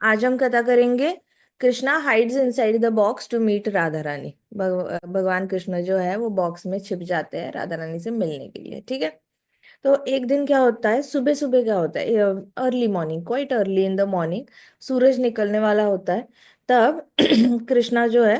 आज हम कथा करेंगे Krishna hides inside the box to meet Radha Rani. भगवान कृष्ण जो है वो बॉक्स में छिप जाते हैं राधा रानी से मिलने के लिए। ठीक है। तो एक दिन क्या होता है, सुबह सुबह क्या होता है, early morning, quite early in the morning, सूरज निकलने वाला होता है। तब कृष्णा जो है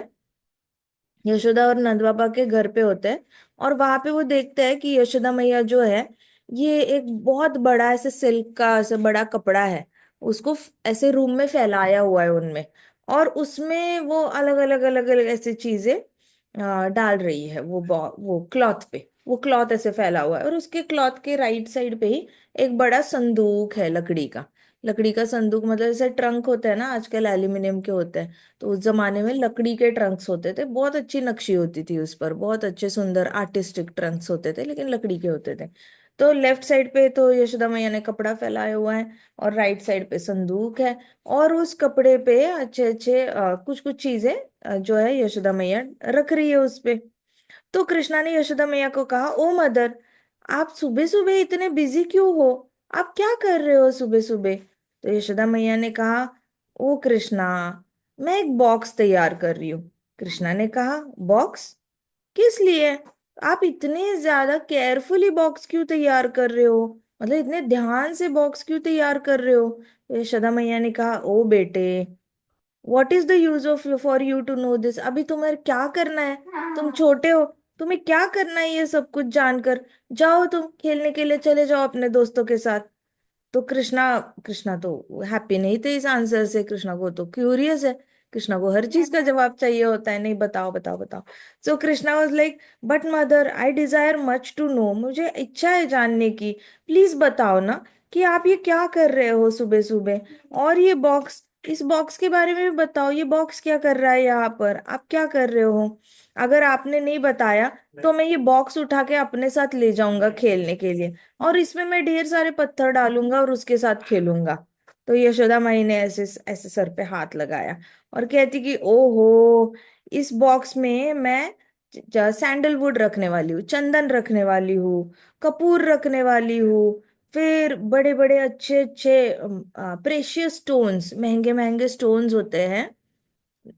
यशोदा और नंद बाबा के घर पे होते हैं। और वहां पे वो देखते हैं कि यशोदा मैया जो है ये एक बहुत बड़ा ऐसे सिल्क का ऐसे बड़ा कपड़ा है, उसको ऐसे रूम में फैलाया हुआ है उनमें। और उसमें वो अलग अलग अलग अलग ऐसी चीजें डाल रही है। वो क्लॉथ पे वो क्लॉथ ऐसे फैला हुआ है, और उसके क्लॉथ के राइट साइड पे ही एक बड़ा संदूक है लकड़ी का। लकड़ी का संदूक मतलब जैसे ट्रंक होता है ना, आजकल एल्यूमिनियम के होते हैं। तो उस जमाने में लकड़ी के ट्रंक्स होते थे, बहुत अच्छी नक्शी होती थी उस पर, बहुत अच्छे सुंदर आर्टिस्टिक ट्रंक्स होते थे, लेकिन लकड़ी के होते थे। तो लेफ्ट साइड पे तो यशोदा मैया ने कपड़ा फैलाया हुआ है, और राइट साइड पे संदूक है। और उस कपड़े पे अच्छे अच्छे कुछ कुछ चीजें जो है यशोदा मैया रख रही है उस पे। तो कृष्णा ने यशोदा मैया को कहा, ओ मदर, आप सुबह सुबह इतने बिजी क्यों हो? आप क्या कर रहे हो सुबह सुबह? तो यशोदा मैया ने कहा, ओ कृष्णा, मैं एक बॉक्स तैयार कर रही हूँ। कृष्णा ने कहा, बॉक्स? किस लिए? आप इतने ज्यादा केयरफुली बॉक्स क्यों तैयार कर रहे हो? मतलब इतने ध्यान से बॉक्स क्यों तैयार कर रहे हो? तो यशोदा मैया ने कहा, ओ बेटे, what is the use of for you to know this? अभी तुम्हें क्या करना है? तुम छोटे हो, तुम्हें क्या करना है ये सब कुछ जानकर? जाओ, तुम खेलने के लिए चले जाओ अपने दोस्तों के साथ। तो कृष्णा कृष्णा तो हैप्पी नहीं थे इस आंसर से, कृष्णा को तो क्यूरियस है। कृष्णा को हर चीज का जवाब चाहिए होता है, नहीं बताओ बताओ बताओ। So Krishna was like, but mother, I desire much to know, मुझे इच्छा है जानने की, प्लीज बताओ ना कि आप ये क्या कर रहे हो सुबह सुबह। और ये बॉक्स, इस बॉक्स के बारे में भी बताओ, ये बॉक्स क्या कर रहा है यहाँ पर, आप क्या कर रहे हो? अगर आपने नहीं बताया तो मैं ये बॉक्स उठा के अपने साथ ले जाऊंगा खेलने के लिए, और इसमें मैं ढेर सारे पत्थर डालूंगा और उसके साथ खेलूंगा। तो यशोदा माई ने ऐसे ऐसे सर पे हाथ लगाया और कहती कि ओहो, इस बॉक्स में मैं सैंडलवुड रखने वाली हूँ, चंदन रखने वाली हूँ, कपूर रखने वाली हूँ, फिर बड़े बड़े अच्छे अच्छे प्रेशियस स्टोन्स, महंगे महंगे स्टोन्स होते हैं,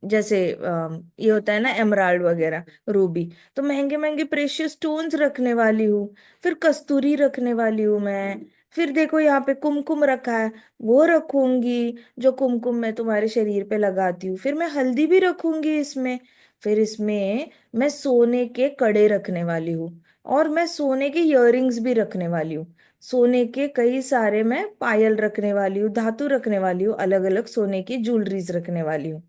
जैसे ये होता है ना एमराल्ड वगैरह, रूबी। तो महंगे महंगे प्रेशियस स्टोन्स रखने वाली हूँ। फिर कस्तूरी रखने वाली हूँ मैं। फिर देखो यहाँ पे कुमकुम रखा है, वो रखूंगी, जो कुमकुम मैं तुम्हारे शरीर पे लगाती हूँ। फिर मैं हल्दी भी रखूंगी इसमें। फिर इसमें मैं सोने के कड़े रखने वाली हूँ, और मैं सोने के इयररिंग्स भी रखने वाली हूँ। सोने के कई सारे मैं पायल रखने वाली हूँ, धातु रखने वाली हूँ, अलग अलग सोने की ज्वेलरीज रखने वाली हूँ।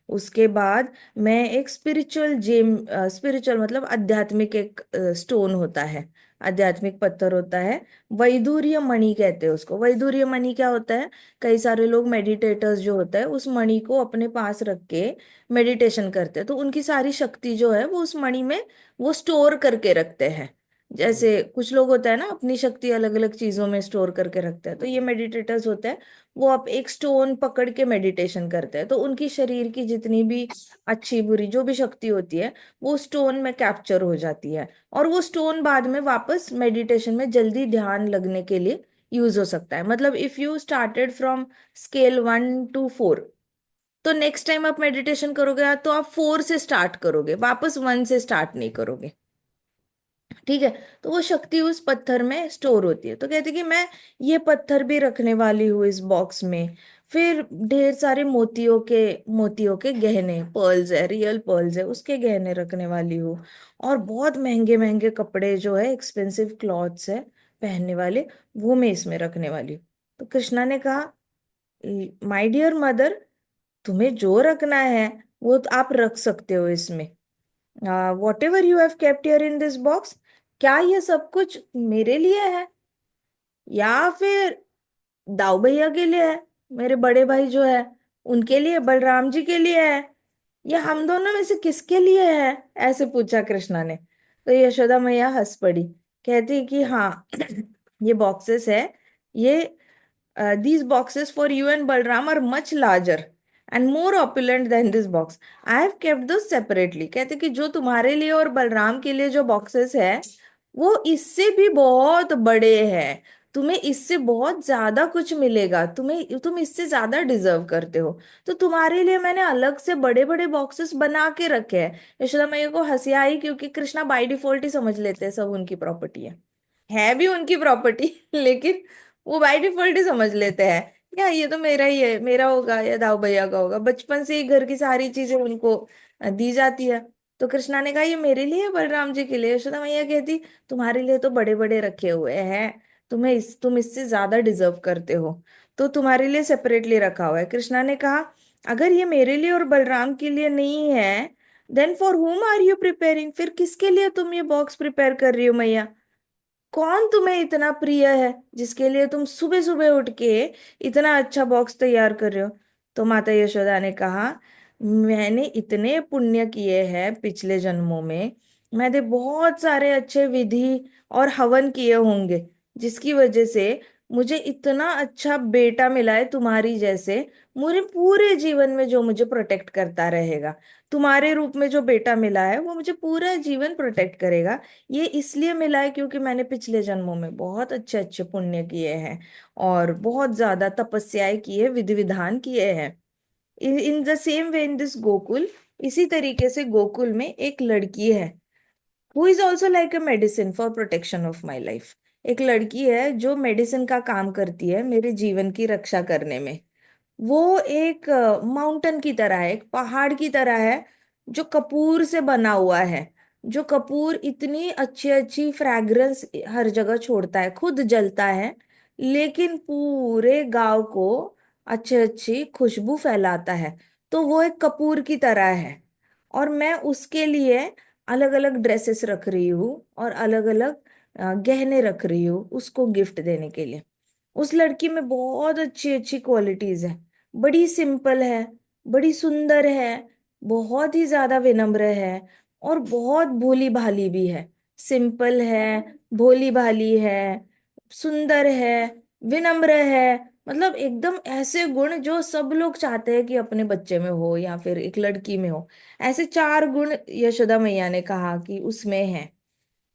उसके बाद मैं एक स्पिरिचुअल जेम, स्पिरिचुअल मतलब आध्यात्मिक एक स्टोन होता है, आध्यात्मिक पत्थर होता है, वैदूर्य मणि कहते हैं उसको। वैदूर्य मणि क्या होता है, कई सारे लोग मेडिटेटर्स जो होता है उस मणि को अपने पास रख के मेडिटेशन करते हैं, तो उनकी सारी शक्ति जो है वो उस मणि में वो स्टोर करके रखते हैं। जैसे कुछ लोग होता है ना, अपनी शक्ति अलग अलग चीजों में स्टोर करके रखते हैं, तो ये मेडिटेटर्स होते हैं, वो अब एक स्टोन पकड़ के मेडिटेशन करते हैं, तो उनकी शरीर की जितनी भी अच्छी बुरी जो भी शक्ति होती है वो स्टोन में कैप्चर हो जाती है, और वो स्टोन बाद में वापस मेडिटेशन में जल्दी ध्यान लगने के लिए यूज हो सकता है। मतलब if you started from scale 1 to 4, तो नेक्स्ट टाइम आप मेडिटेशन करोगे तो आप 4 से स्टार्ट करोगे, वापस 1 से स्टार्ट नहीं करोगे। ठीक है। तो वो शक्ति उस पत्थर में स्टोर होती है। तो कहते कि मैं ये पत्थर भी रखने वाली हूँ इस बॉक्स में। फिर ढेर सारे मोतियों के गहने, पर्ल्स है, रियल पर्ल्स है, उसके गहने रखने वाली हूँ। और बहुत महंगे महंगे कपड़े जो है, एक्सपेंसिव क्लॉथ्स है पहनने वाले, वो मैं इसमें रखने वाली हूँ। तो कृष्णा ने कहा, माय डियर मदर, तुम्हें जो रखना है वो तो आप रख सकते हो इसमें। What ever you have kept here in this box, क्या ये सब कुछ मेरे लिए है या फिर दाऊ भैया के लिए है, मेरे बड़े भाई जो है उनके लिए, बलराम जी के लिए है, या हम दोनों में से किसके लिए है? ऐसे पूछा कृष्णा ने। तो यशोदा मैया हंस पड़ी, कहती कि हाँ, ये बॉक्सेस है, ये these boxes for you and Balram are much larger and more opulent than this box. I have kept those separately. कहते कि जो तुम्हारे लिए और बलराम के लिए जो बॉक्सेस है वो इससे भी बहुत बड़े हैं, तुम्हें इससे बहुत ज्यादा कुछ मिलेगा, तुम इससे ज्यादा डिजर्व करते हो। तो तुम्हारे लिए मैंने अलग से बड़े बड़े बॉक्सेस बना के रखे हैं। यशोदा मैया को हंसी आई, क्योंकि कृष्णा बाय डिफॉल्ट ही समझ लेते हैं सब उनकी प्रॉपर्टी है भी उनकी प्रॉपर्टी लेकिन वो बाय डिफॉल्ट ही समझ लेते हैं, या ये तो मेरा ही है, मेरा होगा या दाऊ भैया का होगा। बचपन से ही घर की सारी चीजें उनको दी जाती है। तो कृष्णा ने कहा ये मेरे लिए है, बलराम जी के लिए। यशोदा मैया कहती तुम्हारे लिए तो बड़े बड़े रखे हुए हैं, तुम इससे ज्यादा डिजर्व करते हो, तो तुम्हारे लिए सेपरेटली रखा हुआ है। कृष्णा ने कहा अगर ये मेरे लिए और बलराम के लिए नहीं है, then for whom are you preparing, फिर किसके लिए तुम ये बॉक्स प्रिपेयर कर रही हो मैया? कौन तुम्हें इतना प्रिय है जिसके लिए तुम सुबह सुबह उठ के इतना अच्छा बॉक्स तैयार कर रहे हो? तो माता यशोदा ने कहा मैंने इतने पुण्य किए हैं पिछले जन्मों में, मैंने बहुत सारे अच्छे विधि और हवन किए होंगे, जिसकी वजह से मुझे इतना अच्छा बेटा मिला है तुम्हारी जैसे। मुझे पूरे जीवन में जो मुझे प्रोटेक्ट करता रहेगा, तुम्हारे रूप में जो बेटा मिला है वो मुझे पूरा जीवन प्रोटेक्ट करेगा। ये इसलिए मिला है क्योंकि मैंने पिछले जन्मों में बहुत अच्छे अच्छे पुण्य किए हैं और बहुत ज्यादा तपस्याएं की है, विधि विधान किए हैं। In the same way in this Gokul, इसी तरीके से गोकुल में एक लड़की है who is also like a medicine for protection of my life. एक लड़की है जो मेडिसिन का काम करती है मेरे जीवन की रक्षा करने में। वो एक माउंटेन की तरह है, एक पहाड़ की तरह है, जो कपूर से बना हुआ है। जो कपूर इतनी अच्छी अच्छी फ्रैग्रेंस हर जगह छोड़ता है, खुद जलता है, लेकिन पूरे गांव को अच्छी अच्छी खुशबू फैलाता है। तो वो एक कपूर की तरह है, और मैं उसके लिए अलग अलग ड्रेसेस रख रही हूँ और अलग अलग गहने रख रही हूँ उसको गिफ्ट देने के लिए। उस लड़की में बहुत अच्छी अच्छी क्वालिटीज है, बड़ी सिंपल है, बड़ी सुंदर है, बहुत ही ज्यादा विनम्र है, और बहुत भोली भाली भी है। सिंपल है, भोली भाली है, सुंदर है, विनम्र है। मतलब एकदम ऐसे गुण जो सब लोग चाहते हैं कि अपने बच्चे में हो या फिर एक लड़की में हो। ऐसे चार गुण यशोदा मैया ने कहा कि उसमें है।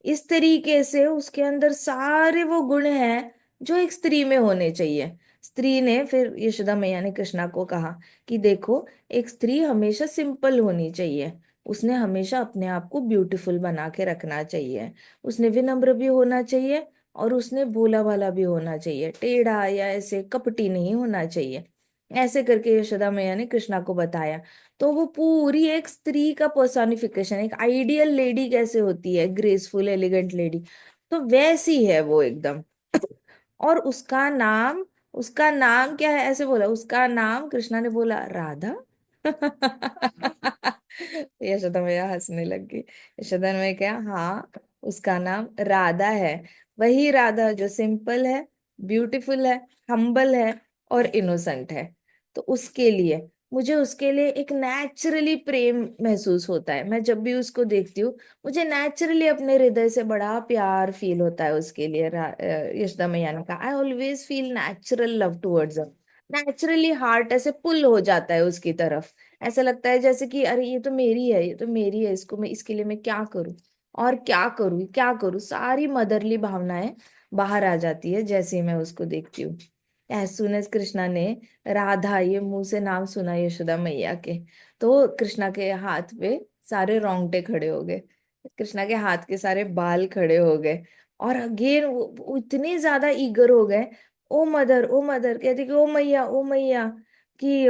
इस तरीके से उसके अंदर सारे वो गुण हैं जो एक स्त्री में होने चाहिए। स्त्री ने फिर यशोदा मैया ने कृष्णा को कहा कि देखो, एक स्त्री हमेशा सिंपल होनी चाहिए, उसने हमेशा अपने आप को ब्यूटीफुल बना के रखना चाहिए, उसने विनम्र भी होना चाहिए, और उसने भोला भाला भी होना चाहिए, टेढ़ा या ऐसे कपटी नहीं होना चाहिए। ऐसे करके यशोदा मैया ने कृष्णा को बताया। तो वो पूरी एक स्त्री का पर्सोनिफिकेशन, एक आइडियल लेडी कैसे होती है, ग्रेसफुल एलिगेंट लेडी, तो वैसी है वो एकदम। और उसका नाम क्या है, ऐसे बोला उसका नाम, कृष्णा ने बोला राधा। यशोदा मैया हंसने लग गई। यशोदा ने क्या, हाँ उसका नाम राधा है। वही राधा जो सिंपल है, ब्यूटीफुल है, हम्बल है और इनोसेंट है। तो उसके लिए, मुझे उसके लिए एक नेचुरली प्रेम महसूस होता है। मैं जब भी उसको देखती हूँ, मुझे नेचुरली अपने हृदय से बड़ा प्यार फील होता है उसके लिए। यशोदा मैया ने कहा I always feel natural love towards. Naturally heart ऐसे पुल हो जाता है उसकी तरफ। ऐसा लगता है जैसे कि अरे ये तो मेरी है, ये तो मेरी है, इसको मैं, इसके लिए मैं क्या करूं और क्या करूं क्या करूं, सारी मदरली भावनाएं बाहर आ जाती है जैसे ही मैं उसको देखती हूँ। एज सुन एज कृष्णा ने राधा ये मुंह से नाम सुना यशोदा मैया के, तो कृष्णा के हाथ पे सारे रोंगटे खड़े हो गए, कृष्णा के हाथ के सारे बाल खड़े हो गए। और अगेन वो इतने ज्यादा ईगर हो गए, ओ मदर कहती कि ओ मैया, कि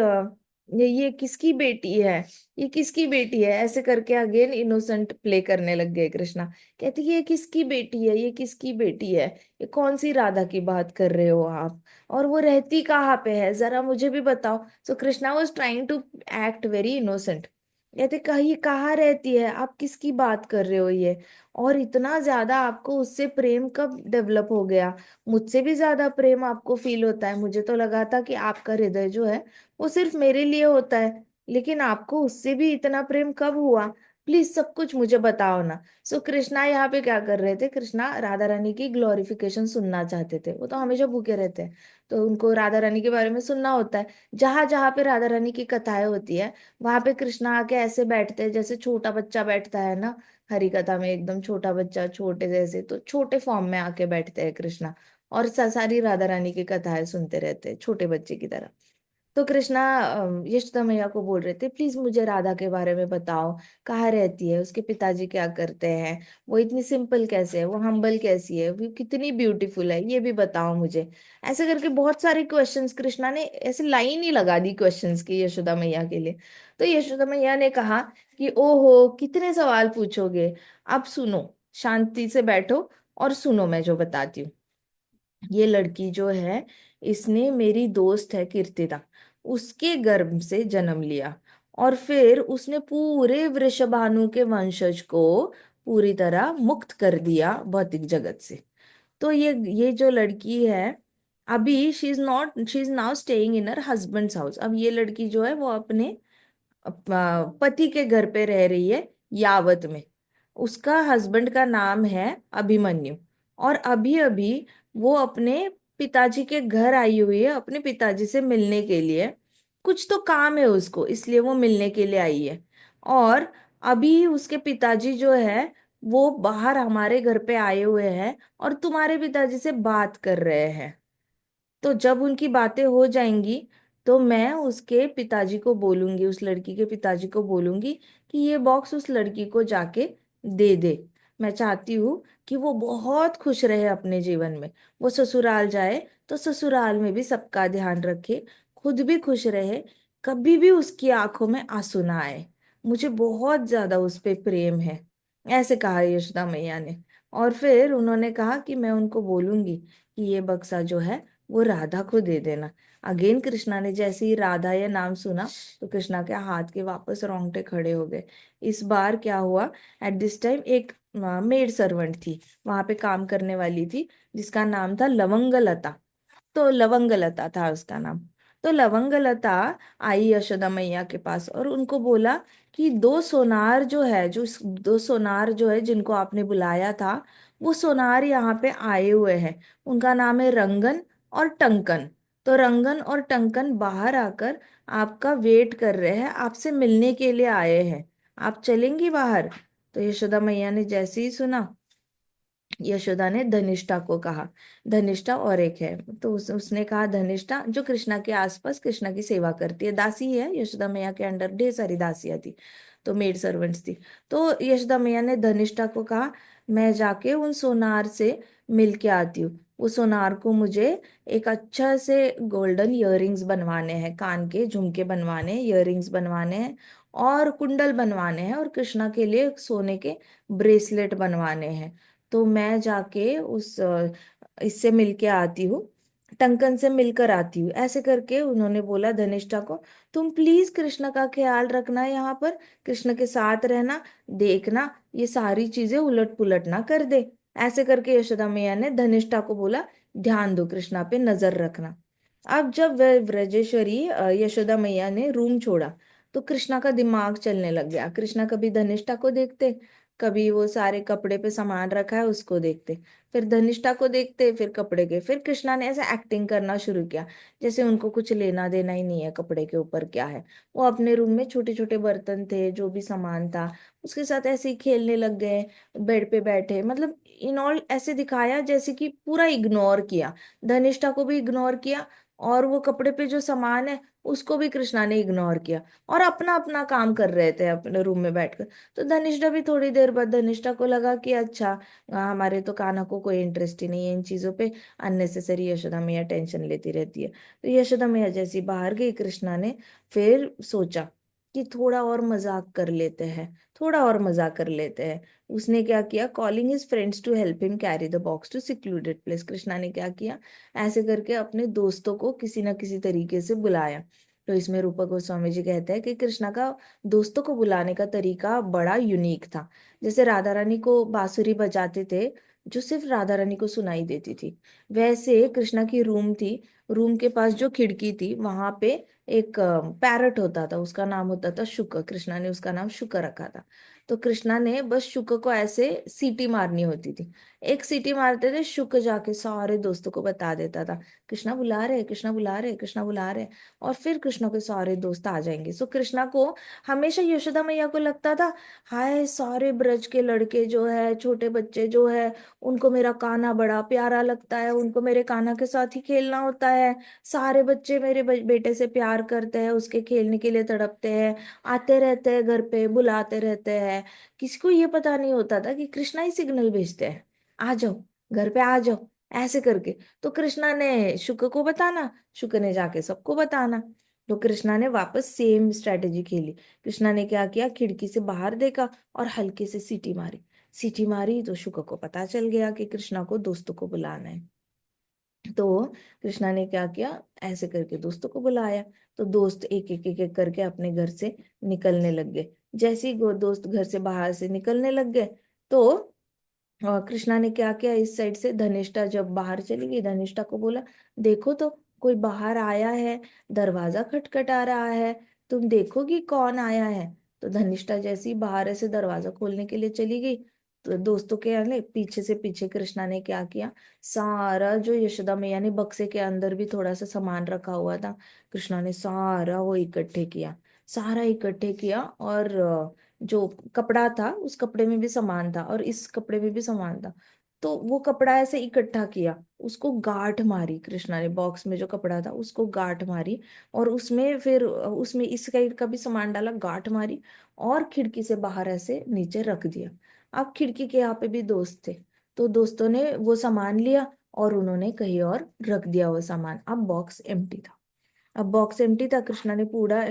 ये किसकी बेटी है, ये किसकी बेटी है, ऐसे करके अगेन इनोसेंट प्ले करने लग गए कृष्णा। कहती कि ये किसकी बेटी है, ये किसकी बेटी है, ये कौन सी राधा की बात कर रहे हो आप, और वो रहती कहाँ पे है, जरा मुझे भी बताओ। So Krishna was trying to act very innocent. कहते कहीं कहाँ रहती है, आप किसकी बात कर रहे हो ये, और इतना ज्यादा आपको उससे प्रेम कब डेवलप हो गया, मुझसे भी ज्यादा प्रेम आपको फील होता है। मुझे तो लगा था कि आपका हृदय जो है वो सिर्फ मेरे लिए होता है, लेकिन आपको उससे भी इतना प्रेम कब हुआ, प्लीज सब कुछ मुझे बताओ ना। सो कृष्णा यहाँ पे क्या कर रहे थे, कृष्णा राधा रानी की ग्लोरिफिकेशन सुनना चाहते थे। वो तो हमेशा भूखे रहते हैं, तो उनको राधा रानी के बारे में सुनना होता है। जहां जहां पे राधा रानी की कथाएं होती है, वहां पे कृष्णा आके ऐसे बैठते हैं जैसे छोटा बच्चा बैठता है ना, हरी कथा में एकदम छोटा बच्चा छोटे जैसे, तो छोटे फॉर्म में आके बैठते हैं कृष्णा। और सारी राधा रानी की कथाएं सुनते रहते हैं छोटे बच्चे की तरह। तो कृष्णा यशोदा मैया को बोल रहे थे, प्लीज मुझे राधा के बारे में बताओ, कहाँ रहती है, उसके पिताजी क्या करते हैं, वो इतनी सिंपल कैसे है, वो हम्बल कैसी है, वो कितनी ब्यूटीफुल है, ये भी बताओ मुझे। ऐसे करके बहुत सारे क्वेश्चंस कृष्णा ने ऐसे लाइन ही लगा दी क्वेश्चंस की यशोदा मैया के लिए। तो यशोदा मैया ने कहा कि ओहो कितने सवाल पूछोगे, अब सुनो, शांति से बैठो और सुनो मैं जो बताती हूँ। ये लड़की जो है, इसने मेरी दोस्त है कीर्तिदा, उसके गर्भ से जन्म लिया, और फिर उसने पूरे वृषभानु के वंशज को पूरी तरह मुक्त कर दिया भौतिक जगत से। तो ये जो लड़की है, अभी she is now staying in her husband's house. अब ये लड़की जो है वो अपने पति के घर पे रह रही है, यावत में। उसका हस्बैंड का नाम है अभिमन्यु, और अभी अभी वो अपने पिताजी के घर आई हुई है अपने पिताजी से मिलने के लिए। कुछ तो काम है उसको, इसलिए वो मिलने के लिए आई है। और अभी उसके पिताजी जो है वो बाहर हमारे घर पे आए हुए हैं और तुम्हारे पिताजी से बात कर रहे हैं। तो जब उनकी बातें हो जाएंगी तो मैं उसके पिताजी को बोलूंगी, उस लड़की के पिताजी को बोलूंगी कि ये बॉक्स उस लड़की को जाके दे दे। मैं चाहती हूँ कि वो बहुत खुश रहे अपने जीवन में। वो ससुराल जाए तो ससुराल में भी सबका ध्यान रखे, खुद भी खुश रहे, कभी भी उसकी आंखों में आंसू ना आए। मुझे बहुत ज्यादा उस पे प्रेम है, ऐसे कहा यशोदा मैया ने। और फिर उन्होंने कहा कि मैं उनको बोलूंगी कि ये बक्सा जो है वो राधा को दे देना। अगेन कृष्णा ने जैसे ही राधा या नाम सुना तो कृष्णा के हाथ के वापस रोंगटे खड़े हो गए। इस बार क्या हुआ, एट दिस टाइम एक मेड सर्वेंट थी, वहां पे काम करने वाली थी, जिसका नाम था लवंगलता। तो लवंगलता था उसका नाम। तो लवंगलता आई यशोदा मैया के पास और उनको बोला कि दो सोनार जो है जिनको आपने बुलाया था, वो सोनार यहाँ पे आए हुए हैं। उनका नाम है रंगन और टंकन। तो रंगन और टंकन बाहर आकर आपका वेट कर रहे हैं, आपसे मिलने के लिए आए हैं। आप चलेंगी बाहर? तो यशोदा मैया ने जैसे ही सुना, यशोदा ने धनिष्ठा को कहा। धनिष्ठा और एक है, तो उसने कहा, धनिष्ठा जो कृष्णा के आसपास कृष्णा की सेवा करती है, दासी है, यशोदा मैया के अंडर ढेर सारी दासियां थी, तो मेड सर्वेंट्स थी। तो यशोदा मैया ने धनिष्ठा को कहा, मैं जाके उन सोनार से मिल के आती हूँ। वो सोनार को मुझे एक अच्छा से गोल्डन इयररिंग्स बनवाने हैं, कान के झुमके बनवाने हैं, इयररिंग्स बनवाने हैं, और कुंडल बनवाने हैं, और कृष्णा के लिए सोने के ब्रेसलेट बनवाने हैं। तो मैं जाके उस इससे मिलके आती हूँ, टंकन से मिलकर आती हूँ। ऐसे करके उन्होंने बोला धनिष्ठा को, तुम प्लीज कृष्ण का ख्याल रखना, यहाँ पर कृष्ण के साथ रहना, देखना ये सारी चीजें उलट पुलट ना कर दे। ऐसे करके यशोदा मैया ने धनिष्ठा को बोला, ध्यान दो, कृष्णा पे नजर रखना। अब जब वह व्रजेश्वरी यशोदा मैया ने रूम छोड़ा तो कृष्णा का दिमाग चलने लग गया। कृष्णा कभी धनिष्ठा को देखते, कभी वो सारे कपड़े पे सामान रखा है उसको देखते, फिर धनिष्ठा को देखते, फिर कपड़े के, फिर कृष्णा ने ऐसे एक्टिंग करना शुरू किया जैसे उनको कुछ लेना देना ही नहीं है कपड़े के ऊपर क्या है। वो अपने रूम में छोटे छोटे बर्तन थे, जो भी सामान था उसके साथ ऐसे ही खेलने लग गए, बेड पे बैठे, मतलब इन ऑल ऐसे दिखाया जैसे कि पूरा इग्नोर किया, धनिष्ठा को भी इग्नोर किया, और वो कपड़े पे जो सामान है उसको भी कृष्णा ने इग्नोर किया, और अपना अपना काम कर रहे थे अपने रूम में बैठकर। तो धनिष्ठा भी थोड़ी देर बाद, धनिष्ठा को लगा कि अच्छा, हमारे तो कान्हा को कोई इंटरेस्ट ही नहीं है इन चीजों पे, अननेसेसरी यशोदा मैया टेंशन लेती रहती है। तो यशोदा मैया जैसी बाहर गई, कृष्णा ने फिर सोचा कि थोड़ा और मजाक कर लेते हैं, थोड़ा और मजाक कर लेते हैं। उसने क्या किया, calling his friends to help him carry the box to secluded place. Krishna ने क्या किया, ऐसे करके अपने दोस्तों को किसी ना किसी तरीके से बुलाया। तो इसमें रूपा गोस्वामी जी कहते हैं कि कृष्णा का दोस्तों को बुलाने का तरीका बड़ा यूनिक था। जैसे राधा रानी को बांसुरी बजाते थे जो सिर्फ राधा रानी को सुनाई देती थी, वैसे कृष्णा की रूम थी, रूम के पास जो खिड़की थी वहां पे एक पैरट होता था, उसका नाम होता था शुक। कृष्णा ने उसका नाम शुक रखा था। तो कृष्णा ने बस शुक को ऐसे सीटी मारनी होती थी। एक सीटी मारते थे, शुक जाके सारे दोस्तों को बता देता था, कृष्णा बुला रहे, कृष्णा बुला रहे, कृष्णा बुला रहे। और फिर कृष्णा के सारे दोस्त आ जाएंगे। सो कृष्णा को हमेशा, यशोदा मैया को लगता था, हाय सारे ब्रज के लड़के जो है, छोटे बच्चे जो है, उनको मेरा कान्हा बड़ा प्यारा लगता है, उनको मेरे कान्हा के साथ ही खेलना होता है। सारे बच्चे मेरे बेटे से प्यार करते हैं, उसके खेलने के लिए तड़पते हैं, आते रहते हैं घर पे, बुलाते रहते हैं। किसी को ये पता नहीं होता था कि कृष्णा ही सिग्नल भेजते हैं, आ जाओ घर पे आ जाओ, ऐसे करके। तो कृष्णा ने शुक को बताना, शुक ने जाके सबको बताना। तो कृष्णा ने वापस सेम स्ट्रेटेजी खेली। कृष्णा ने क्या किया, खिड़की से बाहर देखा और हल्के से सीटी मारी। सीटी मारी तो शुक को पता चल गया कि कृष्णा को दोस्तों को बुलाना है। तो कृष्णा ने क्या किया, ऐसे करके दोस्तों को बुलाया। तो दोस्त एक एक एक एक करके अपने घर से निकलने लग गए। जैसे ही दोस्त घर से बाहर से निकलने लग गए, तो कृष्णा ने क्या किया, इस साइड से धनिष्ठा जब बाहर चली गई, धनिष्ठा को बोला, देखो तो कोई बाहर आया है, दरवाजा खटखटा रहा है, तुम देखोगी कौन आया है। तो धनिष्ठा जैसी बाहर से दरवाजा खोलने के लिए चली गई, तो दोस्तों के आने पीछे से पीछे कृष्णा ने क्या किया, सारा जो यशोदा मैया ने बक्से के अंदर भी थोड़ा सा सामान रखा हुआ था, कृष्णा ने सारा वो इकट्ठे किया। सारा इकट्ठे किया, और जो कपड़ा था उस कपड़े में भी सामान था, और इस कपड़े में भी सामान था। तो वो कपड़ा ऐसे इकट्ठा किया, उसको गांठ मारी कृष्णा ने, बॉक्स में जो कपड़ा था उसको गांठ मारी। और उसमें फिर उसमें इस साइड का भी सामान डाला, गांठ मारी, और खिड़की से बाहर ऐसे नीचे रख दिया। अब खिड़की के यहाँ पे भी दोस्त थे, तो दोस्तों ने वो सामान लिया और उन्होंने कहीं और रख दिया वो सामान। अब बॉक्स एम्प्टी था। अब बॉक्स एम्प्टी था, कृष्णा ने पूरा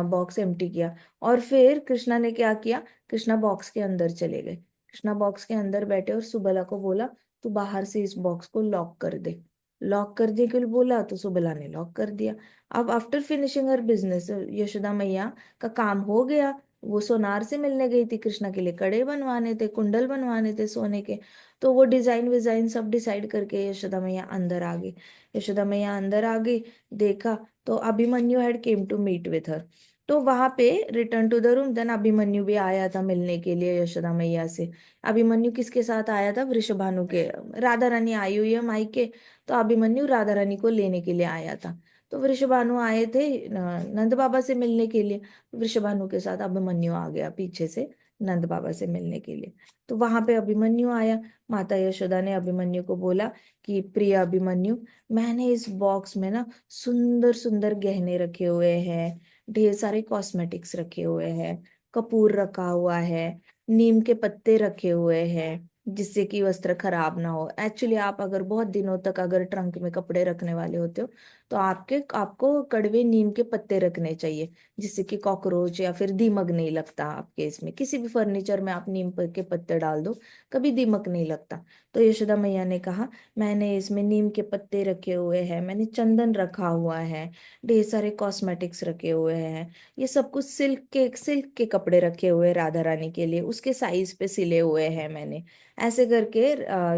बॉक्स एम्प्टी किया। और फिर कृष्णा ने क्या किया, कृष्णा बॉक्स के अंदर चले गए। कृष्णा बॉक्स के अंदर बैठे और सुबला को बोला, तू बाहर से इस बॉक्स को लॉक कर दे। लॉक कर दे के लिए बोला, तो सुबला ने लॉक कर दिया। अब आफ्टर फिनिशिंग हर बिजनेस, यशोदा मैया का काम हो गया। वो सोनार से मिलने गई थी, कृष्णा के लिए कड़े बनवाने थे, कुंडल बनवाने थे सोने के। तो वो डिजाइन विजाइन सब डिसाइड करके यशोदा मैया अंदर आ गई। यशोदा मैया अंदर आ गई, देखा, तो Abhimanyu had came to meet with her. तो वहां पे return to the room, then Abhimanyu भी आया था मिलने के लिए यशोदा मैया से। अभिमन्यु किसके साथ आया था, वृषभानु के। राधा रानी आई हुई है मायके, तो अभिमन्यु राधा रानी को लेने के लिए आया था। तो वृषभानु आए थे नंद बाबा से मिलने के लिए। वृषभानु के साथ अभिमन्यु आ गया पीछे से नंद बाबा से मिलने के लिए। तो वहां पे अभिमन्यु आया। माता यशोदा ने अभिमन्यु को बोला कि प्रिय अभिमन्यु, मैंने इस बॉक्स में ना सुंदर सुंदर गहने रखे हुए हैं, ढेर सारे कॉस्मेटिक्स रखे हुए हैं, कपूर रखा हुआ है, नीम के पत्ते रखे हुए हैं, जिससे कि वस्त्र खराब ना हो। एक्चुअली आप अगर बहुत दिनों तक अगर ट्रंक में कपड़े रखने वाले होते हो, तो आपको कड़वे नीम के पत्ते रखने चाहिए, जिससे कि कॉकरोच या फिर दीमक नहीं लगता आपके इसमें। किसी भी फर्नीचर में आप के पत्ते डाल दो, कभी दीमक नहीं लगता। तो यशोदा मैया ने कहा, मैंने इसमें नीम के पत्ते रखे हुए हैं, मैंने चंदन रखा हुआ है, ढेर सारे कॉस्मेटिक्स रखे हुए हैं, ये सब कुछ सिल्क के कपड़े रखे हुए हैं राधा रानी के लिए, उसके साइज पे सिले हुए हैं मैंने। ऐसे करके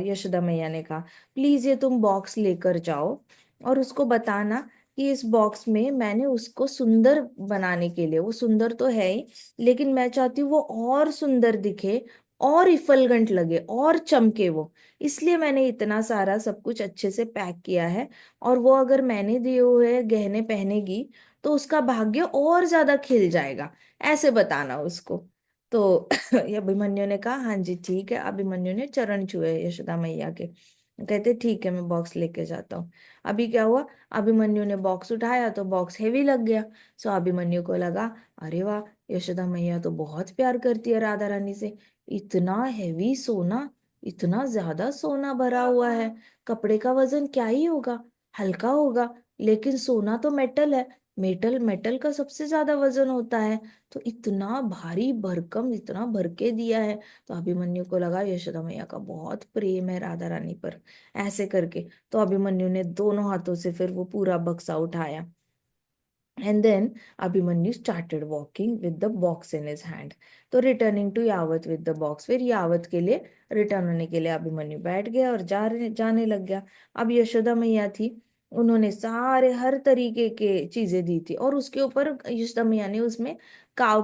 यशोदा मैया ने कहा, प्लीज ये तुम बॉक्स लेकर जाओ और उसको बताना कि इस बॉक्स में मैंने उसको सुंदर बनाने के लिए, वो सुंदर तो है ही, लेकिन मैं चाहती हूँ वो और सुंदर दिखे, और इफलगंट लगे, और चमके वो, इसलिए मैंने इतना सारा सब कुछ अच्छे से पैक किया है। और वो अगर मैंने दिए हुए गहने पहनेगी तो उसका भाग्य और ज्यादा खिल जाएगा, ऐसे बताना उसको। तो ये अभिमन्यु ने कहा, हाँ जी ठीक है। अभिमन्यु ने चरण छुए यशोदा मैया के, कहते ठीक है मैं बॉक्स लेके जाता हूँ। अभी क्या हुआ, अभिमन्यु ने बॉक्स उठाया तो बॉक्स हेवी लग गया। सो अभिमन्यु को लगा, अरे वाह, यशोदा मैया तो बहुत प्यार करती है राधा रानी से, इतना हेवी सोना, इतना ज्यादा सोना भरा हुआ है, कपड़े का वजन क्या ही होगा, हल्का होगा, लेकिन सोना तो मेटल है, मेटल मेटल का सबसे ज्यादा वजन होता है, तो इतना भारी भरकम, इतना भर के दिया है। तो अभिमन्यु को लगा यशोदा मैया का बहुत प्रेम है राधा रानी पर, ऐसे करके। तो अभिमन्यु ने दोनों हाथों से फिर वो पूरा बक्सा उठाया, and then Abhimanyu started walking with the box in his hand. तो returning to Yavat with the box, फिर यावत के लिए रिटर्न होने के लिए अभिमन्यु बैठ गया और जाने जाने लग गया। अब यशोदा मैया थी, उन्होंने सारे हर तरीके के चीजें दी थी, और उसके ऊपर यशोदा मैया ने उसमें काव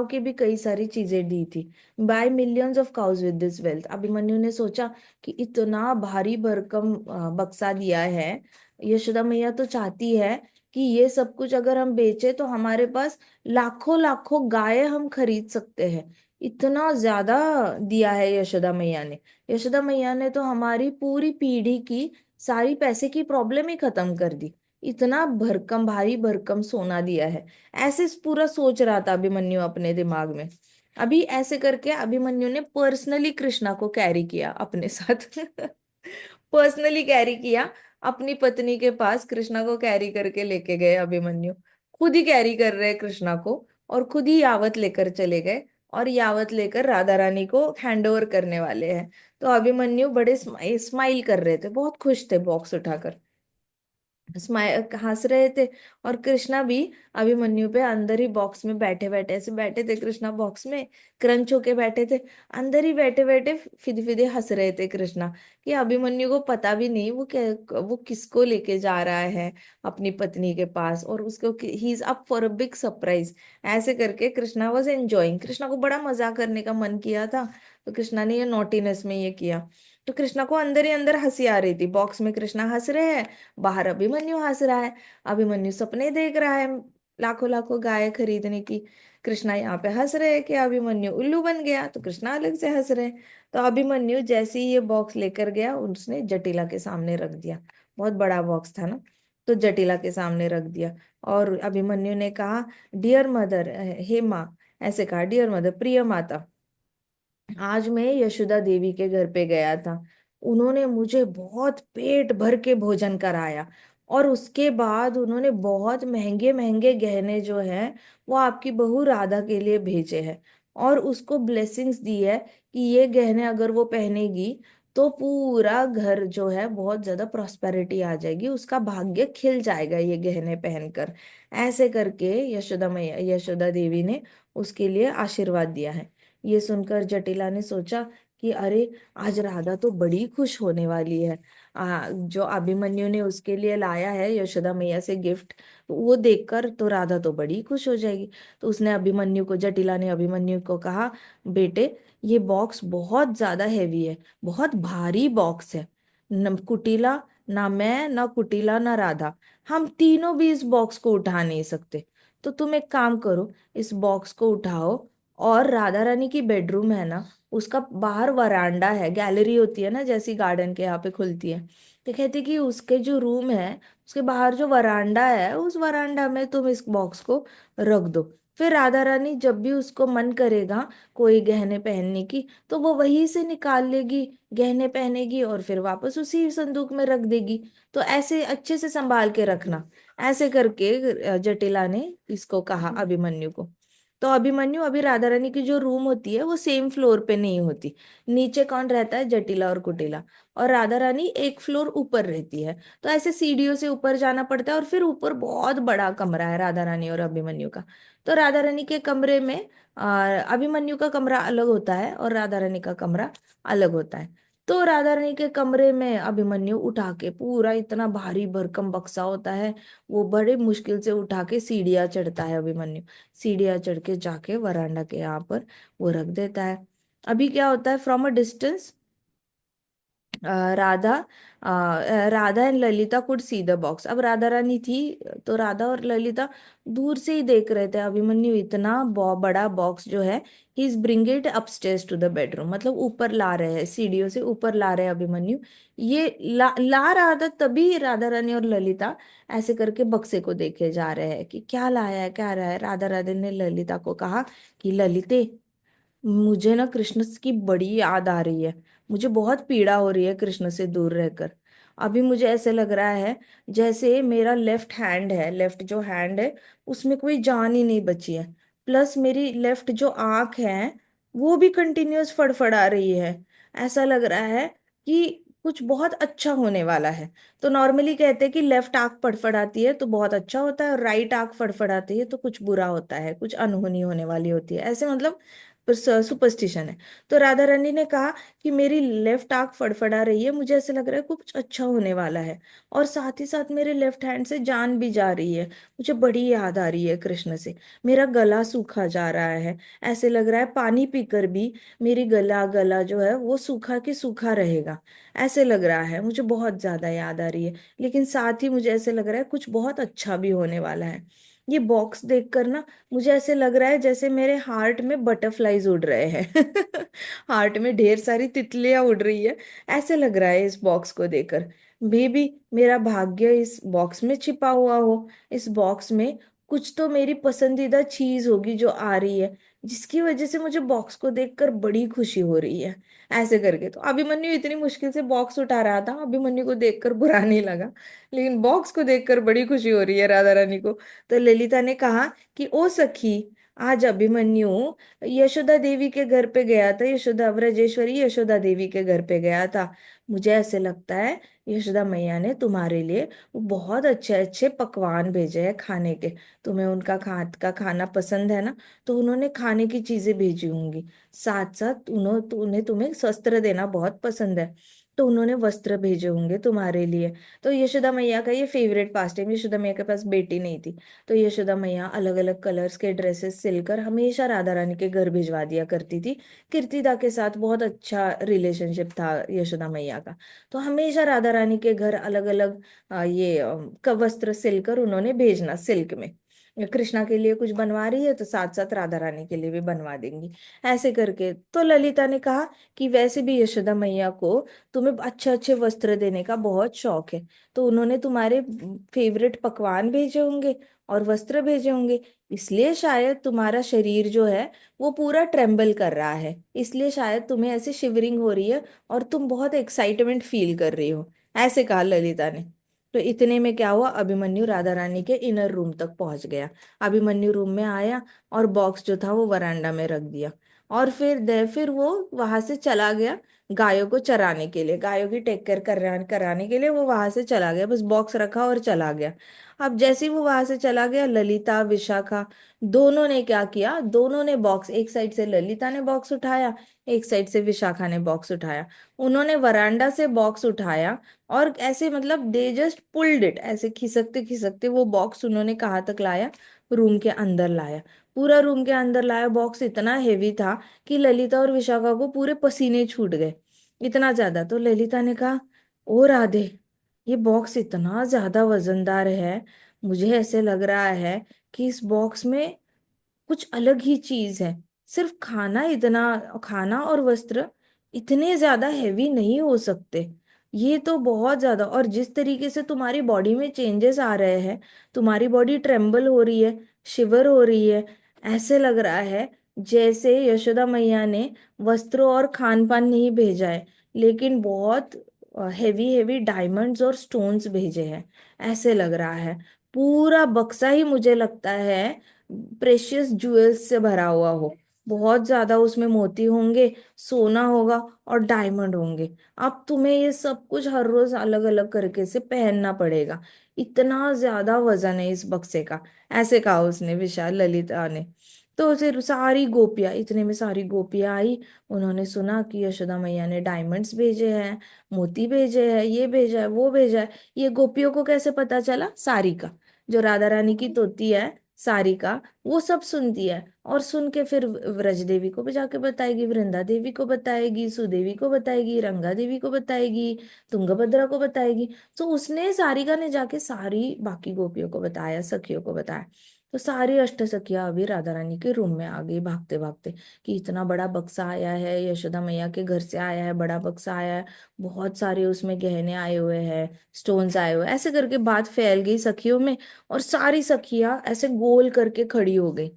के भी कई सारी चीजें दी थी। By millions of cows with this wealth. Abhimanyu ने सोचा कि इतना भारी भरकम बक्सा दिया है, यशोदा मैया तो चाहती है कि ये सब कुछ अगर हम बेचे तो हमारे पास लाखों लाखों गाय हम खरीद सकते हैं। इतना ज्यादा दिया है यशोदा मैया ने। यशोदा मैया ने तो हमारी पूरी पीढ़ी की सारी पैसे की प्रॉब्लम ही खत्म कर दी। इतना भरकम भारी भरकम सोना दिया है। ऐसे पूरा सोच रहा था अभिमन्यु अपने दिमाग में। अभी ऐसे करके अभिमन्यु ने पर्सनली कृष्णा को कैरी किया अपने साथ। पर्सनली कैरी किया, अपनी पत्नी के पास कृष्णा को कैरी करके लेके गए अभिमन्यु। खुद ही कैरी कर रहे कृष्णा को, और खुद ही यावत लेकर चले गए, और यावत लेकर राधा रानी को हैंड ओवर करने वाले हैं। तो अभिमन्यु बड़े स्माइल कर रहे थे, बहुत खुश थे बॉक्स उठाकर, स्माइल हंस रहे थे। और कृष्णा भी अभिमन्यु पे अंदर ही बॉक्स में बैठे बैठे ऐसे बैठे थे, कृष्णा बॉक्स में क्रंच होके बैठे थे, अंदर ही बैठे बैठे फिदे फिदे हंस रहे थे कृष्णा। कि अभिमन्यु को पता भी नहीं वो किसको लेके जा रहा है अपनी पत्नी के पास, और उसको he is up for a big surprise. ऐसे करके कृष्णा वॉज एंजॉइंग, कृष्णा को बड़ा मजा करने का मन किया था, तो कृष्णा ने ये नॉटीनेस में ये किया। तो कृष्णा को अंदर ही अंदर हंसी आ रही थी, बॉक्स में कृष्णा हंस रहे हैं, बाहर अभिमन्यु हंस रहा है। अभिमन्यु सपने देख रहा है लाखों लाखों गाय खरीदने की। कृष्णा यहाँ पे हंस रहे हैं कि अभिमन्यु उल्लू बन गया, तो कृष्णा अलग से हंस रहे हैं। तो अभिमन्यु जैसे ही ये बॉक्स लेकर गया, उसने जटिला के सामने रख दिया। बहुत बड़ा बॉक्स था ना, तो जटिला के सामने रख दिया। और अभिमन्यु ने कहा, डियर मदर, हे माँ, ऐसे कहा, डियर मदर, प्रिय माता, आज मैं यशोदा देवी के घर पे गया था। उन्होंने मुझे बहुत पेट भर के भोजन कराया, और उसके बाद उन्होंने बहुत महंगे महंगे गहने जो हैं वो आपकी बहू राधा के लिए भेजे हैं, और उसको ब्लेसिंग्स दी है कि ये गहने अगर वो पहनेगी तो पूरा घर जो है बहुत ज्यादा प्रॉस्पेरिटी आ जाएगी, उसका भाग्य खिल जाएगा ये गहने पहनकर। ऐसे करके यशोदा मैया, यशोदा देवी ने उसके लिए आशीर्वाद दिया है। ये सुनकर जटिला ने सोचा कि अरे, आज राधा तो बड़ी खुश होने वाली है। जो अभिमन्यु ने उसके लिए लाया है यशोदा मैया से गिफ्ट, वो देखकर तो राधा तो बड़ी खुश हो जाएगी। तो उसने अभिमन्यु को, जटिला ने अभिमन्यु को कहा, बेटे, ये बॉक्स बहुत ज्यादा हैवी है, बहुत भारी बॉक्स है। न कुटिला, ना मैं, ना कुटिला, ना राधा, हम तीनों भी इस बॉक्स को उठा नहीं सकते। तो तुम एक काम करो, इस बॉक्स को उठाओ, और राधा रानी की बेडरूम है ना, उसका बाहर वरांडा है, गैलरी होती है ना जैसी गार्डन के यहाँ पे खुलती है, तो कहती कि उसके जो रूम है उसके बाहर जो वरांडा है, उस वरांडा में तुम इस बॉक्स को रख दो। फिर राधा रानी जब भी उसको मन करेगा कोई गहने पहनने की, तो वो वहीं से निकाल लेगी, गहने पहनेगी, और फिर वापस उसी संदूक में रख देगी। तो ऐसे अच्छे से संभाल के रखना। ऐसे करके जटिला ने इसको कहा अभिमन्यु को। तो अभिमन्यु, अभी राधा रानी की जो रूम होती है वो सेम फ्लोर पे नहीं होती। नीचे कौन रहता है, जटिला और कुटिला, और राधा रानी एक फ्लोर ऊपर रहती है। तो ऐसे सीढ़ियों से ऊपर जाना पड़ता है, और फिर ऊपर बहुत बड़ा कमरा है राधा रानी और अभिमन्यु का। तो राधा रानी के कमरे में अभिमन्यु का कमरा अलग होता है, और राधा रानी का कमरा अलग होता है। तो राधा रानी के कमरे में अभिमन्यु उठा के, पूरा इतना भारी भरकम बक्सा होता है, वो बड़े मुश्किल से उठा के सीढ़ियाँ चढ़ता है अभिमन्यु। सीढ़ियाँ चढ़ के जाके वरांडा के यहाँ पर वो रख देता है। अभी क्या होता है, from a distance Radha Radha and Lalita could see the box. अब राधा रानी थी, तो राधा और ललिता दूर से ही देख रहे थे अभिमन्यु इतना बड़ा बॉक्स जो है, he is bring it upstairs to the bedroom, मतलब ऊपर ला रहे हैं, सीढ़ियों से ऊपर ला रहे हैं अभिमन्यु। ये ला रहा था, तभी राधा रानी और ललिता ऐसे करके बक्से को देखे जा रहे हैं कि क्या लाया है, क्या रहा है। राधा रानी ने ललिता को कहा कि ललिते, मुझे ना कृष्ण की बड़ी याद आ रही है, मुझे बहुत पीड़ा हो रही है कृष्ण से दूर रहकर। अभी मुझे ऐसे लग रहा है जैसे मेरा लेफ्ट हैंड है, लेफ्ट जो हैंड है उसमें कोई जान ही नहीं बची है। प्लस मेरी लेफ्ट जो आंख है वो भी कंटिन्यूअस फड़फड़ा रही है। ऐसा लग रहा है कि कुछ बहुत अच्छा होने वाला है। तो नॉर्मली कहते हैं कि लेफ्ट आंख फड़फड़ाती है तो बहुत अच्छा होता है, और राइट आंख फड़फड़ाती है तो कुछ बुरा होता है, कुछ अनहोनी होने वाली होती है, ऐसे मतलब पर सुपरस्टिशन है। तो राधा रानी ने कहा कि मेरी लेफ्ट आंख फड़फड़ा रही है, मुझे ऐसे लग रहा है कुछ अच्छा होने वाला है, और साथ ही साथ मेरे लेफ्ट हैंड से जान भी जा रही है, मुझे बड़ी याद आ रही है कृष्ण से। मेरा गला सूखा जा रहा है, ऐसे लग रहा है पानी पीकर भी मेरी गला गला जो है वो सूखा के सूखा रहेगा, ऐसे लग रहा है, मुझे बहुत ज्यादा याद आ रही है। लेकिन साथ ही मुझे ऐसे लग रहा है कुछ बहुत अच्छा भी होने वाला है। ये बॉक्स देखकर ना मुझे ऐसे लग रहा है जैसे मेरे हार्ट में बटरफ्लाईज उड़ रहे हैं। हार्ट में ढेर सारी तितलियां उड़ रही है, ऐसे लग रहा है इस बॉक्स को देखकर। मे बी मेरा भाग्य इस बॉक्स में छिपा हुआ हो, इस बॉक्स में कुछ तो मेरी पसंदीदा चीज होगी जो आ रही है, जिसकी वजह से मुझे बॉक्स को देखकर बड़ी खुशी हो रही है। ऐसे करके तो अभिमन्यु इतनी मुश्किल से बॉक्स उठा रहा था, अभिमन्यु को देखकर बुरा नहीं लगा, लेकिन बॉक्स को देखकर बड़ी खुशी हो रही है राधा रानी को। तो ललिता ने कहा कि ओ सखी, आज अभिमन्यु यशोदा देवी के घर पे गया था, यशोदा व्रजेश्वरी यशोदा देवी के घर पे गया था। मुझे ऐसे लगता है यशोदा मैया ने तुम्हारे लिए वो बहुत अच्छे अच्छे पकवान भेजे हैं खाने के। तुम्हें उनका हाथ का खाना पसंद है ना, तो उन्होंने खाने की चीजें भेजी होंगी। साथ साथ उन्हें तुम्हें वस्त्र देना बहुत पसंद है, तो उन्होंने वस्त्र भेजे होंगे तुम्हारे लिए। तो यशोदा मैया का ये फेवरेट पास टाइम, यशोदा मैया के पास बेटी नहीं थी, तो यशोदा मैया अलग अलग कलर्स के ड्रेसेस सिलकर हमेशा राधा रानी के घर भिजवा दिया करती थी। कीर्तिदा के साथ बहुत अच्छा रिलेशनशिप था यशोदा मैया का। तो हमेशा राधा रानी के घर अलग अलग ये वस्त्र सिलकर उन्होंने भेजना, सिल्क में। कृष्णा के लिए कुछ बनवा रही है तो साथ साथ राधा रानी के लिए भी बनवा देंगी। ऐसे करके तो ललिता ने कहा कि वैसे भी यशोदा मैया को तुम्हें अच्छे अच्छे वस्त्र देने का बहुत शौक है, तो उन्होंने तुम्हारे फेवरेट पकवान भेजे होंगे और वस्त्र भेजे होंगे, इसलिए शायद तुम्हारा शरीर जो है वो पूरा ट्रेम्बल कर रहा है, इसलिए शायद तुम्हें ऐसे शिवरिंग हो रही है और तुम बहुत एक्साइटमेंट फील कर रही हो। ऐसे कहा ललिता ने। तो इतने में क्या हुआ, अभिमन्यु राधा रानी के इनर रूम तक पहुंच गया। अभिमन्यु रूम में आया और बॉक्स जो था वो वरांडा में रख दिया, और फिर वो वहां से चला गया गायों को चराने के लिए, गायों की टेक केयर कराने के लिए वो वहां से चला गया, बस बॉक्स रखा और चला गया। अब जैसे ही वो वहां से चला गया, ललिता विशाखा दोनों ने क्या किया, दोनों ने बॉक्स, एक साइड से ललिता ने बॉक्स उठाया, एक साइड से विशाखा ने बॉक्स उठाया। उन्होंने वरांडा से बॉक्स उठाया और ऐसे मतलब दे जस्ट पुल्ड इट, ऐसे खिसकते खिसकते वो बॉक्स उन्होंने कहाँ तक लाया, रूम के अंदर लाया। पूरा रूम के अंदर लाया, बॉक्स इतना हेवी था कि ललिता और विशाखा को पूरे पसीने छूट गए, इतना ज्यादा। तो ललिता ने कहा, ओ राधे, ये बॉक्स इतना ज्यादा वजनदार है, मुझे ऐसे लग रहा है कि इस बॉक्स में कुछ अलग ही चीज है। सिर्फ खाना और वस्त्र इतने ज्यादा हैवी नहीं हो सकते, ये तो बहुत ज्यादा। और जिस तरीके से तुम्हारी बॉडी में चेंजेस आ रहे हैं, तुम्हारी बॉडी ट्रेम्बल हो रही है, शिवर हो रही है, ऐसे लग रहा है जैसे यशोदा मैया ने वस्त्र और खान पान नहीं भेजा है, लेकिन बहुत हेवी हेवी डायमंड्स और स्टोन्स भेजे हैं, ऐसे लग रहा है। पूरा बक्सा ही मुझे लगता है प्रेशियस ज्वेल्स से भरा हुआ हो, बहुत ज्यादा उसमें मोती होंगे, सोना होगा और डायमंड होंगे। अब तुम्हें ये सब कुछ हर रोज अलग अलग करके से पहनना पड़ेगा, इतना ज्यादा वजन है इस बक्से का, ऐसे कहा उसने, विशाल ललिता ने। तो फिर सारी गोपियां, इतने में सारी गोपियां आई, उन्होंने सुना कि यशोदा मैया ने डायमंड्स भेजे हैं, मोती भेजे हैं, ये भेजा है वो भेजा है। ये गोपियों को कैसे पता चला, सारिका जो राधा रानी की तोती है, सारिका, वो सब सुनती है, और सुन के फिर व्रज देवी को भी जाके बताएगी, वृंदा देवी को बताएगी, सुदेवी को बताएगी, रंगा देवी को बताएगी, तुंगभद्रा को बताएगी। तो उसने, सारिका ने जाके सारी बाकी गोपियों को बताया, सखियों को बताया। तो सारी अष्ट सखियां अभी राधा रानी के रूम में आ गई भागते भागते कि इतना बड़ा बक्सा आया है, यशोदा मैया के घर से आया है, बड़ा बक्सा आया है, बहुत सारे उसमें गहने आए हुए हैं, स्टोन्स आए हुए हैं। ऐसे करके बात फैल गई सखियों में, और सारी सखियां ऐसे गोल करके खड़ी हो गई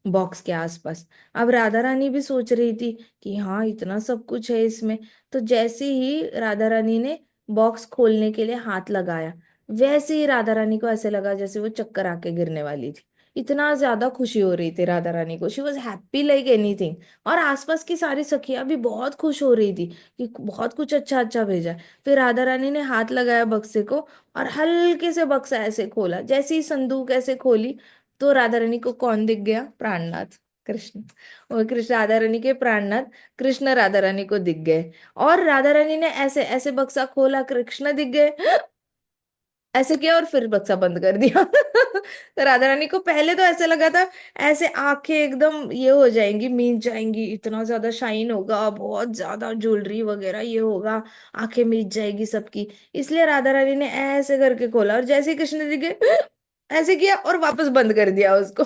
बॉक्स के आसपास। अब राधा रानी भी सोच रही थी कि हाँ इतना सब कुछ है इसमें। तो जैसे ही राधा रानी ने बॉक्स खोलने के लिए हाथ लगाया, वैसे ही राधा रानी को ऐसे लगा जैसे वो चक्कर आके गिरने वाली थी। इतना ज्यादा खुशी हो रही थी राधा रानी को, she was happy like anything. और आसपास की सारी सखियां भी बहुत खुश हो रही थी कि बहुत कुछ अच्छा अच्छा भेजा है। फिर राधा रानी ने हाथ लगाया बक्से को, और हल्के से बक्सा ऐसे खोला, जैसे ही संदूक ऐसे खोली, तो राधा रानी को कौन दिख गया, प्राणनाथ। कृष्ण। और कृष्ण राधा रानी के प्राणनाथ कृष्ण राधा रानी को दिख गए। और राधा रानी ने ऐसे ऐसे बक्सा खोला, कृष्ण दिख गए, ऐसे किया और फिर बक्सा बंद कर दिया। तो राधा रानी को पहले तो ऐसे लगा था, ऐसे आंखें एकदम ये हो जाएंगी, मीच जाएंगी, इतना ज्यादा शाइन होगा, बहुत ज्यादा ज्वेलरी वगैरह ये होगा, आंखें मीच जाएगी सबकी। इसलिए राधा रानी ने ऐसे करके खोला, और जैसे ही कृष्ण जी के ऐसे किया और वापस बंद कर दिया उसको।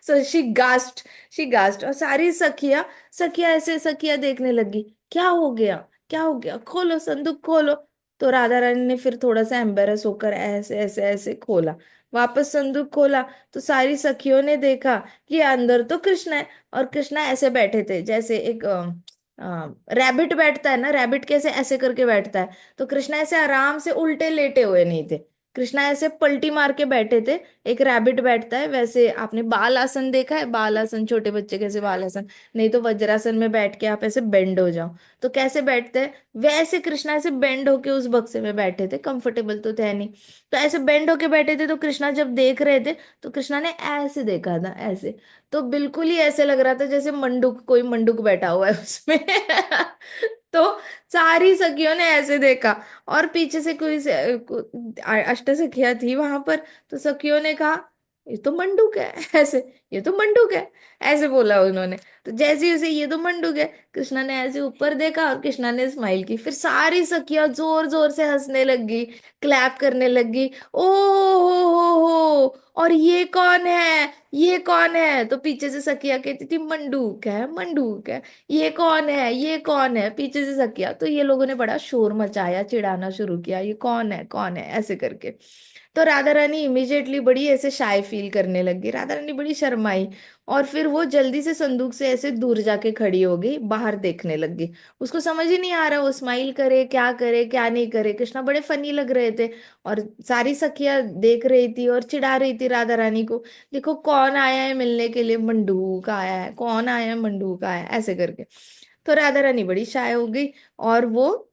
सो शी गास्ट, और सारी सखिया सखिया ऐसे सखिया देखने लगी, क्या हो गया, क्या हो गया, खोलो संदूक खोलो। तो राधा रानी ने फिर थोड़ा सा एम्बेरस होकर ऐसे ऐसे ऐसे खोला, वापस संदूक खोला। तो सारी सखियों ने देखा कि अंदर तो कृष्ण है, और कृष्णा ऐसे बैठे थे जैसे एक रैबिट बैठता है ना, रैबिट कैसे ऐसे करके बैठता है, तो कृष्णा ऐसे आराम से उल्टे लेटे हुए नहीं थे, कृष्णा ऐसे पलटी मार के बैठे थे। एक रैबिट बैठता है वैसे, आपने बाल आसन देखा है, बाल आसन, छोटे बच्चे कैसे बाल आसन, नहीं तो वज्रासन में बैठ के आप ऐसे बेंड हो जाओ, तो कैसे बैठते हैं वैसे कृष्णा ऐसे बेंड होके उस बक्से में बैठे थे, कंफर्टेबल तो थे नहीं, तो ऐसे बेंड होके बैठे थे। तो कृष्णा जब देख रहे थे तो कृष्णा ने ऐसे देखा था, ऐसे, तो बिल्कुल ही ऐसे लग रहा था जैसे मंडूक, कोई मंडूक बैठा हुआ है उसमें। तो सारी सखियों ने ऐसे देखा, और पीछे से अष्ट सखियां थी वहां पर, तो सखियों ने कहा ये तो मंडूक है। ऐसे, ये तो मंडूक है, ऐसे बोला उन्होंने। तो जैसे ही उसे ये तो मंडूक है, कृष्णा ने ऐसे ऊपर देखा और कृष्णा ने स्माइल की, फिर सारी सखियां जोर जोर से हंसने लगी, क्लैप करने लगी, ओ हो, और ये कौन है, ये कौन है, तो पीछे से सखिया कहती थी मंडूक है, मंडूक है, ये कौन है, ये कौन है, पीछे से सकिया। तो ये लोगों ने बड़ा शोर मचाया, चिढ़ाना शुरू किया, ये कौन है, कौन है, ऐसे करके। तो राधा रानी इमिजिएटली बड़ी ऐसे शाय फील करने लगी, राधा रानी बड़ी शर्माई, और फिर वो जल्दी से संदूक से ऐसे दूर जाके खड़ी हो गई, बाहर देखने लगी। उसको समझ ही नहीं आ रहा वो स्माइल करे क्या नहीं करे, कृष्णा बड़े फनी लग रहे थे, और सारी सखियां देख रही थी और चिढ़ा रही थी राधा रानी को, देखो कौन आया है मिलने के लिए, मंडूक आया है, कौन आया है, मंडूक आया है, ऐसे करके। तो राधा रानी बड़ी शाय हो गई, और वो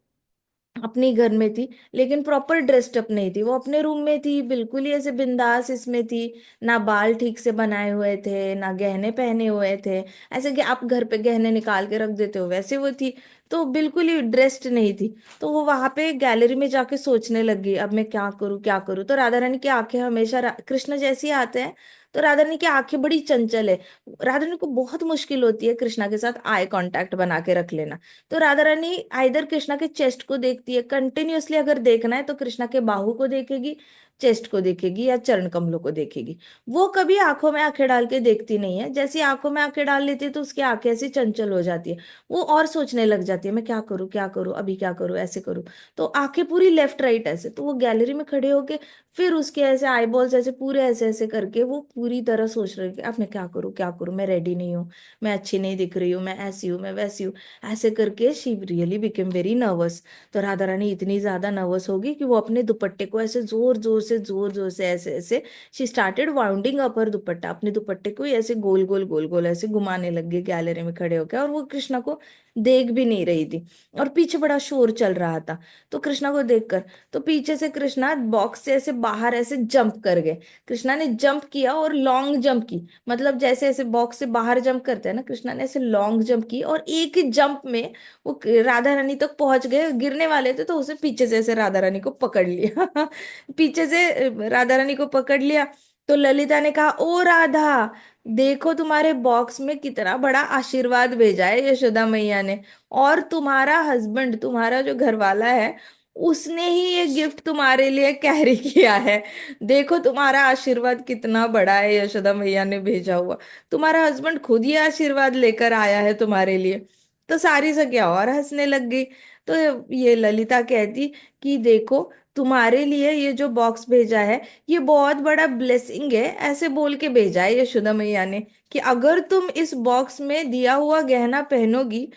अपनी घर में थी, लेकिन प्रॉपर ड्रेस्ड अप नहीं थी, वो अपने रूम में थी, बिल्कुल ही ऐसे बिंदास इसमें थी, ना बाल ठीक से बनाए हुए थे, ना गहने पहने हुए थे, ऐसे कि आप घर पे गहने निकाल के रख देते हो वैसे वो थी, तो बिल्कुल ही ड्रेस्ड नहीं थी। तो वो वहां पे गैलरी में जाके सोचने लगी, अब मैं क्या करूँ क्या करूँ। तो राधा रानी की आंखें हमेशा कृष्ण जैसी आते हैं, तो राधा रानी की आंखें बड़ी चंचल है, राधा रानी को बहुत मुश्किल होती है कृष्णा के साथ आई कांटेक्ट बना के रख लेना। तो राधा रानी आइदर कृष्णा के चेस्ट को देखती है कंटिन्यूअसली, अगर देखना है तो कृष्णा के बाहु को देखेगी, चेस्ट को देखेगी, या चरण कमलों को देखेगी। वो कभी आंखों में आंखें डाल के देखती नहीं है, जैसे ही आंखों में आंखें डाल लेती है तो उसकी आंखें ऐसी चंचल हो जाती है, वो और सोचने लग जाती है, मैं क्या करूं अभी, क्या करूं, ऐसे करूं। तो आंखें पूरी लेफ्ट राइट ऐसे, तो वो गैलरी में खड़े होके फिर उसके ऐसे आईबॉल्स ऐसे पूरे ऐसे ऐसे करके वो पूरी तरह सोच रहे कि अब मैं क्या करूं, मैं रेडी नहीं हूँ, मैं अच्छी नहीं दिख रही हूँ, मैं ऐसी हूँ, मैं वैसी हूँ, ऐसे करके she really became very nervous. तो राधा रानी इतनी ज्यादा नर्वस होगी कि वो अपने दुपट्टे को ऐसे जोर जोर से ऐसे ऐसे शी स्टार्टेड वाउंडिंग अप हर दुपट्टा, अपने दुपट्टे को ही ऐसे गोल गोल ऐसे घुमाने लग गई गैलरी में खड़े होकर, और वो कृष्णा को देख भी नहीं रही थी, और पीछे बड़ा शोर चल रहा था। तो कृष्णा को देखकर, तो पीछे से कृष्णा बॉक्स से ऐसे बाहर ऐसे जंप कर गए, कृष्णा ने जंप किया और लॉन्ग जंप की, मतलब जैसे ऐसे बॉक्स से बाहर जंप करते हैं ना, कृष्णा ने ऐसे लॉन्ग जंप की, और एक ही जंप में वो राधा रानी तक पहुंच गए, गिरने वाले थे तो उसे पीछे से ऐसे राधा रानी को पकड़ लिया। पीछे से राधा रानी को पकड़ लिया। तो ललिता ने कहा, ओ राधा, देखो तुम्हारे बॉक्स में कितना बड़ा आशीर्वाद भेजा है यशोदा मैया ने, और तुम्हारा हस्बैंड, तुम्हारा जो घर वाला है, उसने ही ये गिफ्ट तुम्हारे लिए कैरी किया है। देखो तुम्हारा आशीर्वाद कितना बड़ा है, यशोदा मैया ने भेजा हुआ, तुम्हारा हस्बैंड खुद ये आशीर्वाद लेकर आया है तुम्हारे लिए। तो सारी सखियां और हंसने लग गई। तो ये ललिता कहती कि देखो, तुम्हारे लिए ये जो बॉक्स भेजा है, ये बहुत बड़ा ब्लेसिंग है, ऐसे बोल के भेजा है यशोदा मैया ने, कि अगर तुम इस बॉक्स में दिया हुआ गहना पहनोगी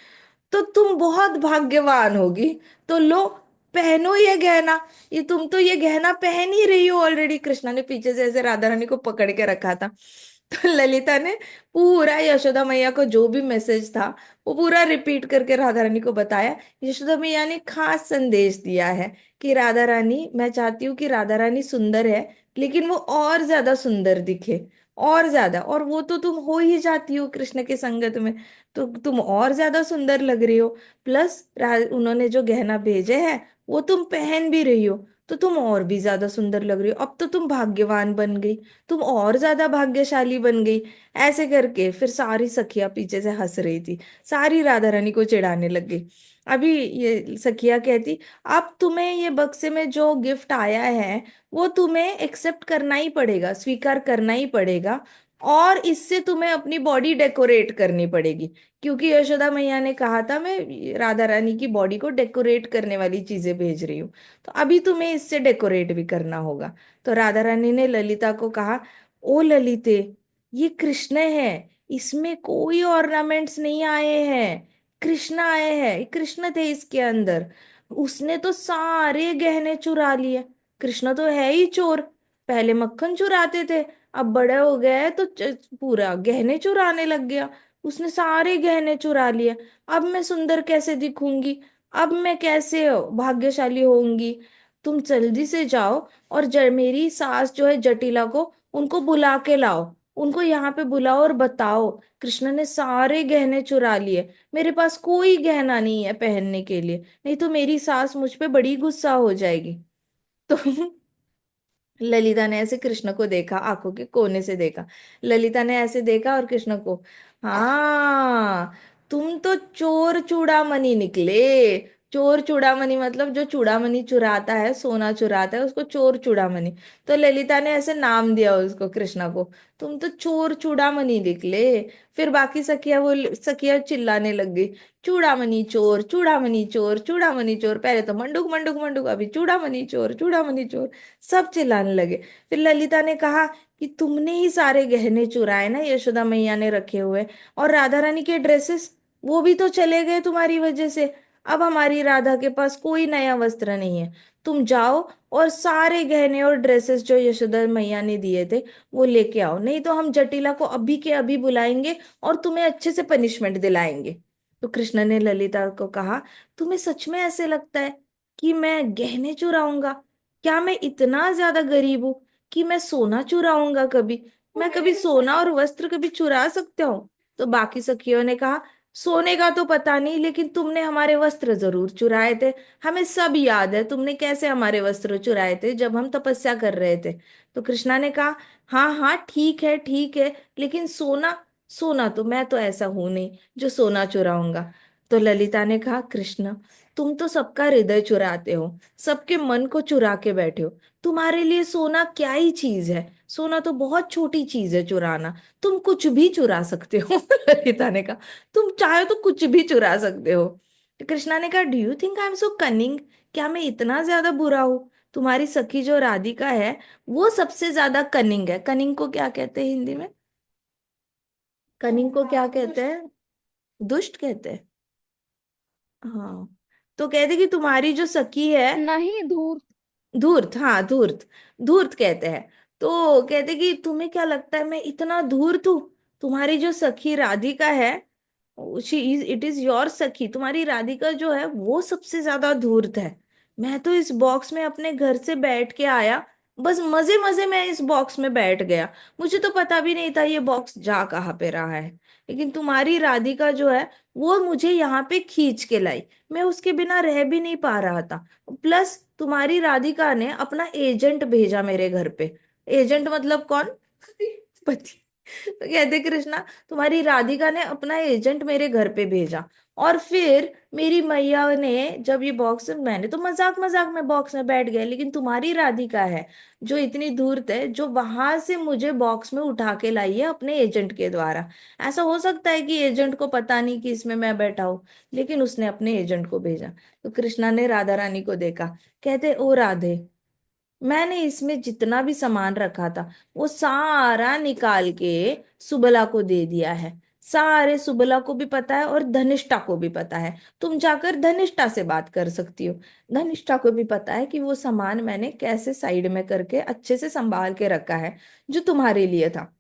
तो तुम बहुत भाग्यवान होगी। तो लो, पहनो ये गहना, ये तुम तो ये गहना पहन ही रही हो ऑलरेडी। कृष्णा ने पीछे से ऐसे राधा रानी को पकड़ के रखा था। तो ललिता ने पूरा यशोदा मैया को जो भी मैसेज था वो पूरा रिपीट करके राधा रानी को बताया। यशोदा मैया ने खास संदेश दिया है कि राधा रानी, मैं चाहती हूँ कि राधा रानी सुंदर है, लेकिन वो और ज्यादा सुंदर दिखे, और ज्यादा, और वो तो तुम हो ही जाती हो कृष्ण के संगत में, तो तुम और ज्यादा सुंदर लग रही हो। प्लस उन्होंने जो गहना भेजे हैं वो तुम पहन भी रही हो, तो तुम और भी ज्यादा सुंदर लग रही हो। अब तो तुम भाग्यवान बन गई, तुम और ज्यादा भाग्यशाली बन गई। ऐसे करके फिर सारी सखियां पीछे से हंस रही थी, सारी राधा रानी को चिढ़ाने लग गई। अभी ये सखिया कहती, अब तुम्हें ये बक्से में जो गिफ्ट आया है वो तुम्हें एक्सेप्ट करना ही पड़ेगा, स्वीकार करना ही पड़ेगा, और इससे तुम्हें अपनी बॉडी डेकोरेट करनी पड़ेगी, क्योंकि यशोदा मैया ने कहा था मैं राधा रानी की बॉडी को डेकोरेट करने वाली चीजें भेज रही हूँ, तो अभी तुम्हें इससे डेकोरेट भी करना होगा। तो राधा रानी ने ललिता को कहा, ओ ललिते, ये कृष्ण है, इसमें कोई ऑर्नामेंट्स नहीं आए हैं, कृष्ण आए हैं, कृष्ण थे इसके अंदर। उसने तो सारे गहने चुरा लिए, कृष्ण तो है ही चोर, पहले मक्खन चुराते थे, अब बड़े हो गए तो पूरा गहने चुराने लग गया, उसने सारे गहने चुरा लिए। अब मैं सुंदर कैसे दिखूंगी, अब मैं कैसे भाग्यशाली होंगी। तुम जल्दी से जाओ और मेरी सास जो है जटिला को, उनको बुला के लाओ, उनको यहाँ पे बुलाओ और बताओ कृष्ण ने सारे गहने चुरा लिए, मेरे पास कोई गहना नहीं है पहनने के लिए, नहीं तो मेरी सास मुझ पे बड़ी गुस्सा हो जाएगी। तो ललिता ने ऐसे कृष्ण को देखा, आंखों के कोने से देखा, ललिता ने ऐसे देखा और कृष्ण को, हाँ, तुम तो चोर चूड़ामणि निकले। चोर चूड़ामणि मतलब जो चूड़ामणि चुराता है, सोना चुराता है, उसको चोर चूड़ामणि। तो ललिता ने ऐसे नाम दिया उसको, कृष्ण को, तुम तो चोर चूड़ामणि निकले। फिर बाकी सखिया, वो सखिया चिल्लाने लग गई, चूड़ामणि चोर, चूड़ामणि चोर, चूड़ामणि चोर, पहले तो मंडूक मंडूक मंडूक, अभी चूड़ामणि चोर, चूड़ामणि चोर, सब चिल्लाने लगे। फिर ललिता ने कहा कि तुमने ही सारे गहने चुराए ना यशोदा मैया ने रखे हुए, और राधा रानी के ड्रेसेस वो भी तो चले गए तुम्हारी वजह से। अब हमारी राधा के पास कोई नया वस्त्र नहीं है, तुम जाओ और सारे गहने और ड्रेसेस जो यशोदा मैया ने दिए थे वो लेके आओ, नहीं तो हम जटिला को अभी के अभी बुलाएंगे और तुम्हें अच्छे से पनिशमेंट दिलाएंगे। तो कृष्ण ने ललिता को कहा, तुम्हें सच में ऐसे लगता है कि मैं गहने चुराऊंगा? क्या मैं इतना ज्यादा गरीब हूं कि मैं सोना चुराऊंगा कभी? मैं कभी सोना और वस्त्र कभी चुरा सकता हूँ? तो बाकी सखियों ने कहा, सोने का तो पता नहीं, लेकिन तुमने हमारे वस्त्र जरूर चुराए थे, हमें सब याद है तुमने कैसे हमारे वस्त्र चुराए थे जब हम तपस्या कर रहे थे। तो कृष्णा ने कहा, हाँ हाँ ठीक है ठीक है, लेकिन सोना, सोना तो मैं तो ऐसा हूं नहीं जो सोना चुराऊंगा। तो ललिता ने कहा, कृष्ण, तुम तो सबका हृदय चुराते हो, सबके मन को चुरा के बैठे हो, तुम्हारे लिए सोना क्या ही चीज है, सोना तो बहुत छोटी चीज है चुराना, तुम कुछ भी चुरा सकते हो। ललिता ने कहा, तुम चाहे तो कुछ भी चुरा सकते हो। तो कृष्णा ने कहा, do you think I am so cunning? क्या मैं इतना ज्यादा बुरा हूं? तुम्हारी सखी जो राधिका है वो सबसे ज्यादा कनिंग है। कनिंग को क्या कहते हैं हिंदी में? कनिंग को क्या कहते हैं? दुष्ट कहते हैं। हाँ, तो कहते कि तुम्हारी जो सखी है, नहीं, धूर्त। धूर्त, हाँ धूर्त, धूर्त कहते हैं। तो कहते कि तुम्हें क्या लगता है मैं इतना धूर्त हूँ? तुम्हारी जो सखी राधिका है, she is, it is your सखी, तुम्हारी राधिका जो है वो सबसे ज्यादा धूर्त है। मैं तो इस बॉक्स में अपने घर से बैठ के आया, बस मजे मजे में इस बॉक्स में बैठ गया, मुझे तो पता भी नहीं था ये बॉक्स जा कहाँ पे रहा है। लेकिन तुम्हारी राधिका जो है वो मुझे यहाँ पे खींच के लाई, मैं उसके बिना रह भी नहीं पा रहा था। प्लस तुम्हारी राधिका ने अपना एजेंट भेजा मेरे घर पे। एजेंट मतलब कौन? पति। तो कहते कृष्णा, तुम्हारी राधिका ने अपना एजेंट मेरे घर पे भेजा, और फिर मेरी मैया ने जब ये बॉक्स, मैंने तो मजाक मजाक में बॉक्स में बैठ गया, लेकिन तुम्हारी राधिका है जो इतनी धूर्त है, जो वहां से मुझे बॉक्स में उठा के लाई है अपने एजेंट के द्वारा। ऐसा हो सकता है कि एजेंट को पता नहीं कि इसमें मैं बैठा हूं, लेकिन उसने अपने एजेंट को भेजा। तो कृष्णा ने राधा रानी को देखा, कहते, ओ राधे, मैंने इसमें जितना भी सामान रखा था वो सारा निकाल के सुबला को दे दिया है, सारे सुबला को भी पता है और धनिष्ठा को भी पता है, तुम जाकर धनिष्ठा से बात कर सकती हो। धनिष्ठा को भी पता है कि वो सामान मैंने कैसे साइड में करके अच्छे से संभाल के रखा है, जो तुम्हारे लिए था।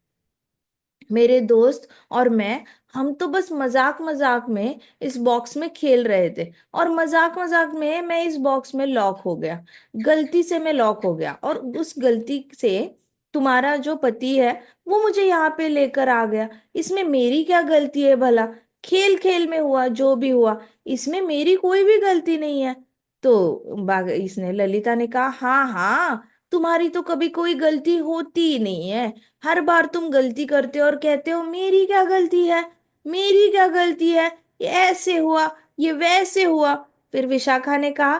मेरे दोस्त और मैं, हम तो बस मजाक मजाक में इस बॉक्स में खेल रहे थे, और मजाक मजाक में मैं इस बॉक्स में लॉक हो गया, गलती से मैं लॉक हो गया, और उस गलती से तुम्हारा जो पति है वो मुझे यहाँ पे लेकर आ गया, इसमें मेरी क्या गलती है भला? खेल खेल में हुआ जो भी हुआ, इसमें मेरी कोई भी गलती नहीं है। तो बाग इसने ललिता ने कहा, हाँ हाँ, तुम्हारी तो कभी कोई गलती होती ही नहीं है। हर बार तुम गलती करते हो और कहते हो मेरी क्या गलती है, मेरी क्या गलती है, ये ऐसे हुआ, ये वैसे हुआ। फिर विशाखा ने कहा,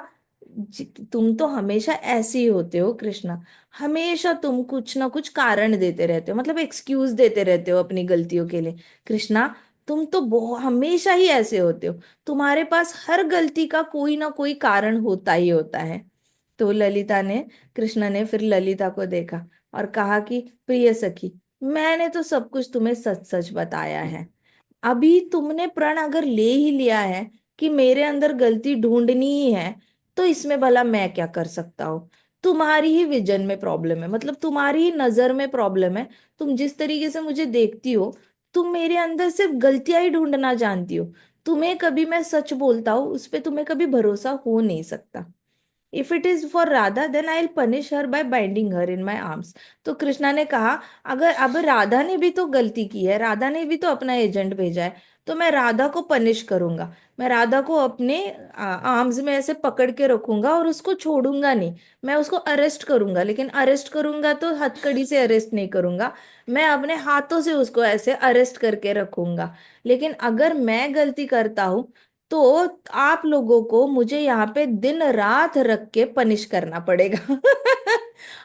तुम तो हमेशा ऐसे ही होते हो कृष्णा, हमेशा तुम कुछ ना कुछ कारण देते रहते हो, मतलब एक्सक्यूज देते रहते हो अपनी गलतियों के लिए। कृष्णा, तुम तो बहुत हमेशा ही ऐसे होते हो, तुम्हारे पास हर गलती का कोई ना कोई कारण होता ही होता है। तो ललिता ने कृष्णा ने फिर ललिता को देखा और कहा कि प्रिय सखी, मैंने तो सब कुछ तुम्हें सच सच बताया है। अभी तुमने प्रण अगर ले ही लिया है कि मेरे अंदर गलती ढूंढनी ही है, तो इसमें भला मैं क्या कर सकता हूँ? तुम्हारी ही विजन में प्रॉब्लम है, मतलब तुम्हारी ही नजर में प्रॉब्लम है। तुम जिस तरीके से मुझे देखती हो, तुम मेरे अंदर सिर्फ गलतियां ही ढूंढना जानती हो। तुम्हें कभी मैं सच बोलता हूँ उस पे तुम्हें कभी भरोसा हो नहीं सकता। If it is for Radha then I will punish her by binding her in my arms. तो कृष्णा ने कहा, अगर अब राधा ने भी तो गलती की है, राधा ने भी तो अपना एजेंट भेजा है, तो मैं राधा को पनिश करूंगा। मैं राधा को अपने आर्म्स में ऐसे पकड़ के रखूंगा और उसको छोड़ूंगा नहीं। मैं उसको अरेस्ट करूंगा, लेकिन अरेस्ट करूंगा तो हथकड़ी से अरेस्ट नहीं करूंगा, मैं अपने हाथों से उसको ऐसे अरेस्ट करके रखूंगा। लेकिन अगर मैं गलती करता हूं, तो आप लोगों को मुझे यहाँ पे दिन रात रख के पनिश करना पड़ेगा।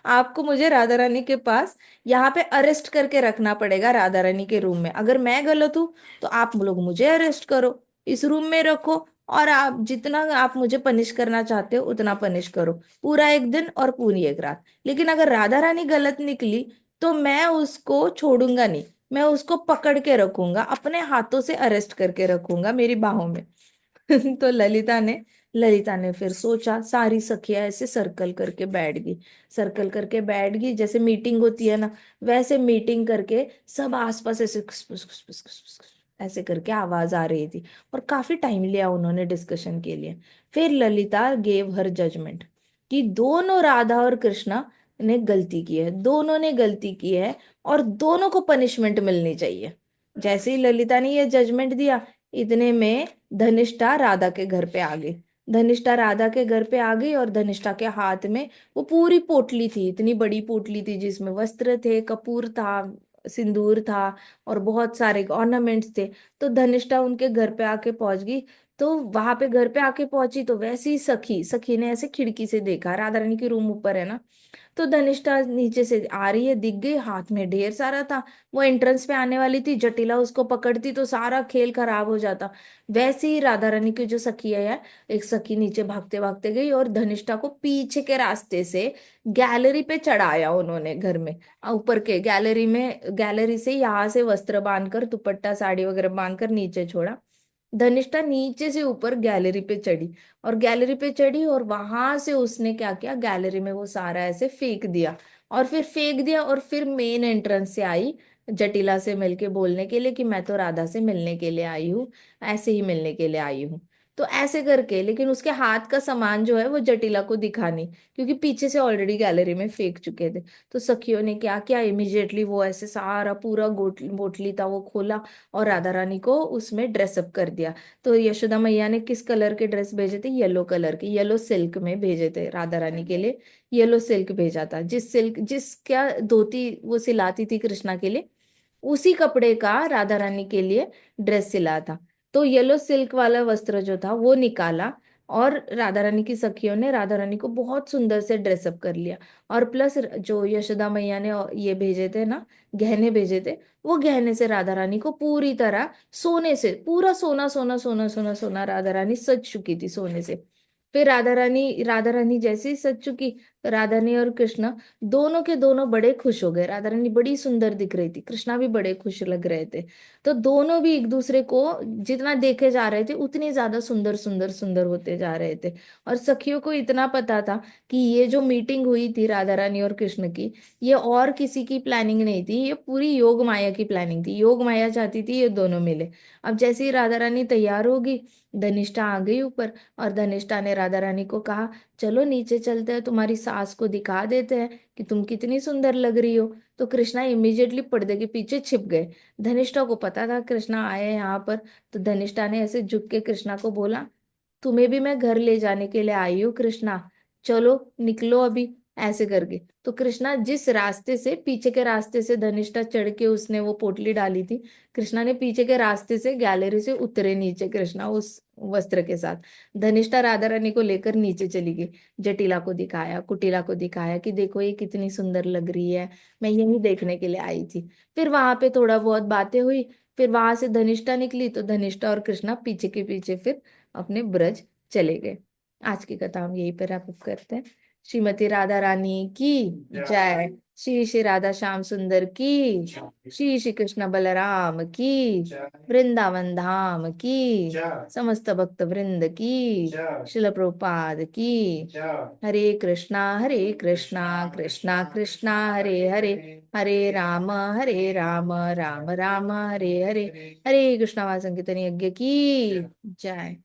आपको मुझे राधा रानी के पास यहाँ पे अरेस्ट करके रखना पड़ेगा, राधा रानी के रूम में। अगर मैं गलत हूँ तो आप लोग मुझे अरेस्ट करो, इस रूम में रखो, और आप जितना आप मुझे पनिश करना चाहते हो उतना पनिश करो, पूरा एक दिन और पूरी एक रात। लेकिन अगर राधा रानी गलत निकली तो मैं उसको छोड़ूंगा नहीं, मैं उसको पकड़ के रखूंगा, अपने हाथों से अरेस्ट करके रखूंगा मेरी बाहों में। तो ललिता ने फिर सोचा, सारी सखियां ऐसे सर्कल करके बैठ गई, सर्कल करके बैठ गई, जैसे मीटिंग होती है ना, वैसे मीटिंग करके सब आसपास ऐसे खुस खुस खुस खुस खुस खुस खुस ऐसे करके आवाज आ रही थी। और काफी टाइम लिया उन्होंने डिस्कशन के लिए। फिर ललिता गेव हर जजमेंट कि दोनों राधा और कृष्णा ने गलती की है, दोनों ने गलती की है, और दोनों को पनिशमेंट मिलनी चाहिए। जैसे ही ललिता ने ये जजमेंट दिया, इतने में धनिष्ठा राधा के घर पे आ गई। धनिष्ठा राधा के घर पे आ गई और धनिष्ठा के हाथ में वो पूरी पोटली थी, इतनी बड़ी पोटली थी जिसमें वस्त्र थे, कपूर था, सिंदूर था, और बहुत सारे ऑर्नामेंट्स थे। तो धनिष्ठा उनके घर पे आके पहुंच गई। तो वहां पे घर पे आके पहुंची तो वैसे ही सखी सखी ने ऐसे खिड़की से देखा, राधा रानी की रूम ऊपर है ना, तो धनिष्ठा नीचे से आ रही है, दिख गई, हाथ में ढेर सारा था। वो एंट्रेंस पे आने वाली थी, जटिला उसको पकड़ती तो सारा खेल खराब हो जाता। वैसे ही राधा रानी की जो सखी है, एक सखी नीचे भागते भागते गई और धनिष्ठा को पीछे के रास्ते से गैलरी पे चढ़ाया उन्होंने घर में। ऊपर के गैलरी में, गैलरी से यहाँ से वस्त्र बांधकर, दुपट्टा साड़ी वगैरह बांधकर नीचे छोड़ा। धनिष्ठा नीचे से ऊपर गैलरी पे चढ़ी, और गैलरी पे चढ़ी और वहां से उसने क्या किया, गैलरी में वो सारा ऐसे फेंक दिया, और फिर फेंक दिया, और फिर मेन एंट्रेंस से आई जटिला से मिलके बोलने के लिए कि मैं तो राधा से मिलने के लिए आई हूँ, ऐसे ही मिलने के लिए आई हूँ। तो ऐसे करके, लेकिन उसके हाथ का सामान जो है वो जटिला को दिखा नहीं, क्योंकि पीछे से ऑलरेडी गैलरी में फेंक चुके थे। तो सखियों ने क्या किया, इमिजिएटली वो ऐसे सारा पूरा बोटली था वो खोला और राधा रानी को उसमें ड्रेसअप कर दिया। तो यशोदा मैया ने किस कलर के ड्रेस भेजे थे, येलो कलर के, येलो सिल्क में भेजे थे राधा रानी के लिए। येलो सिल्क भेजा था, जिस क्या धोती वो सिलाती थी कृष्णा के लिए, उसी कपड़े का राधा रानी के लिए ड्रेस सिला था। तो येलो सिल्क वाला वस्त्र जो था वो निकाला, और राधा रानी की सखियों ने राधा रानी को बहुत सुंदर से ड्रेसअप कर लिया। और प्लस जो यशोदा मैया ने ये भेजे थे ना, गहने भेजे थे, वो गहने से राधा रानी को पूरी तरह सोने से, पूरा सोना सोना सोना सोना सोना राधा रानी सज चुकी थी सोने से। फिर राधा रानी जैसे ही सज चुकी, राधा रानी और कृष्णा दोनों के दोनों बड़े खुश हो गए। राधा रानी बड़ी सुंदर दिख रही थी, कृष्णा भी बड़े खुश लग रहे थे। तो दोनों भी एक दूसरे को जितना देखे जा रहे थे उतने ज्यादा सुंदर सुंदर सुंदर होते जा रहे थे। और सखियों को इतना पता था कि ये जो मीटिंग हुई थी राधा रानी और कृष्ण की, ये और किसी की प्लानिंग नहीं थी, ये पूरी योग माया की प्लानिंग थी। योग माया चाहती थी ये दोनों मिले। अब जैसे ही राधा रानी तैयार होगी, धनिष्ठा आ गई ऊपर, और धनिष्ठा ने राधा रानी को कहा, चलो नीचे चलते हैं, तुम्हारी सास को दिखा देते हैं कि तुम कितनी सुंदर लग रही हो। तो कृष्णा इमीडिएटली पर्दे के पीछे छिप गए। धनिष्ठा को पता था कृष्णा आए हैं यहाँ पर, तो धनिष्ठा ने ऐसे झुक के कृष्णा को बोला, तुम्हें भी मैं घर ले जाने के लिए आई हूँ कृष्णा, चलो निकलो अभी, ऐसे करके। तो कृष्णा जिस रास्ते से, पीछे के रास्ते से धनिष्ठा चढ़ के उसने वो पोटली डाली थी, कृष्णा ने पीछे के रास्ते से गैलरी से उतरे नीचे कृष्णा उस वस्त्र के साथ। धनिष्ठा राधा रानी को लेकर नीचे चली गई। जटिला को दिखाया, कुटिला को दिखाया कि देखो ये कितनी सुंदर लग रही है, मैं यही देखने के लिए आई थी। फिर वहां पे थोड़ा बहुत बातें हुई। फिर वहां से धनिष्ठा निकली, तो धनिष्ठा और कृष्णा पीछे के पीछे फिर अपने ब्रज चले गए। आज की कथा हम यहीं पर रैप अप करते हैं। श्रीमती राधा रानी की जय। श्री श्री राधा श्याम सुंदर की, श्री श्री कृष्ण बलराम की, वृंदावन धाम की, समस्त भक्त वृंद की, शिल प्रभुपाद की। हरे कृष्णा कृष्णा कृष्णा हरे हरे, हरे राम राम राम हरे हरे। हरे कृष्णा वासंकीर्तन यज्ञ की जय।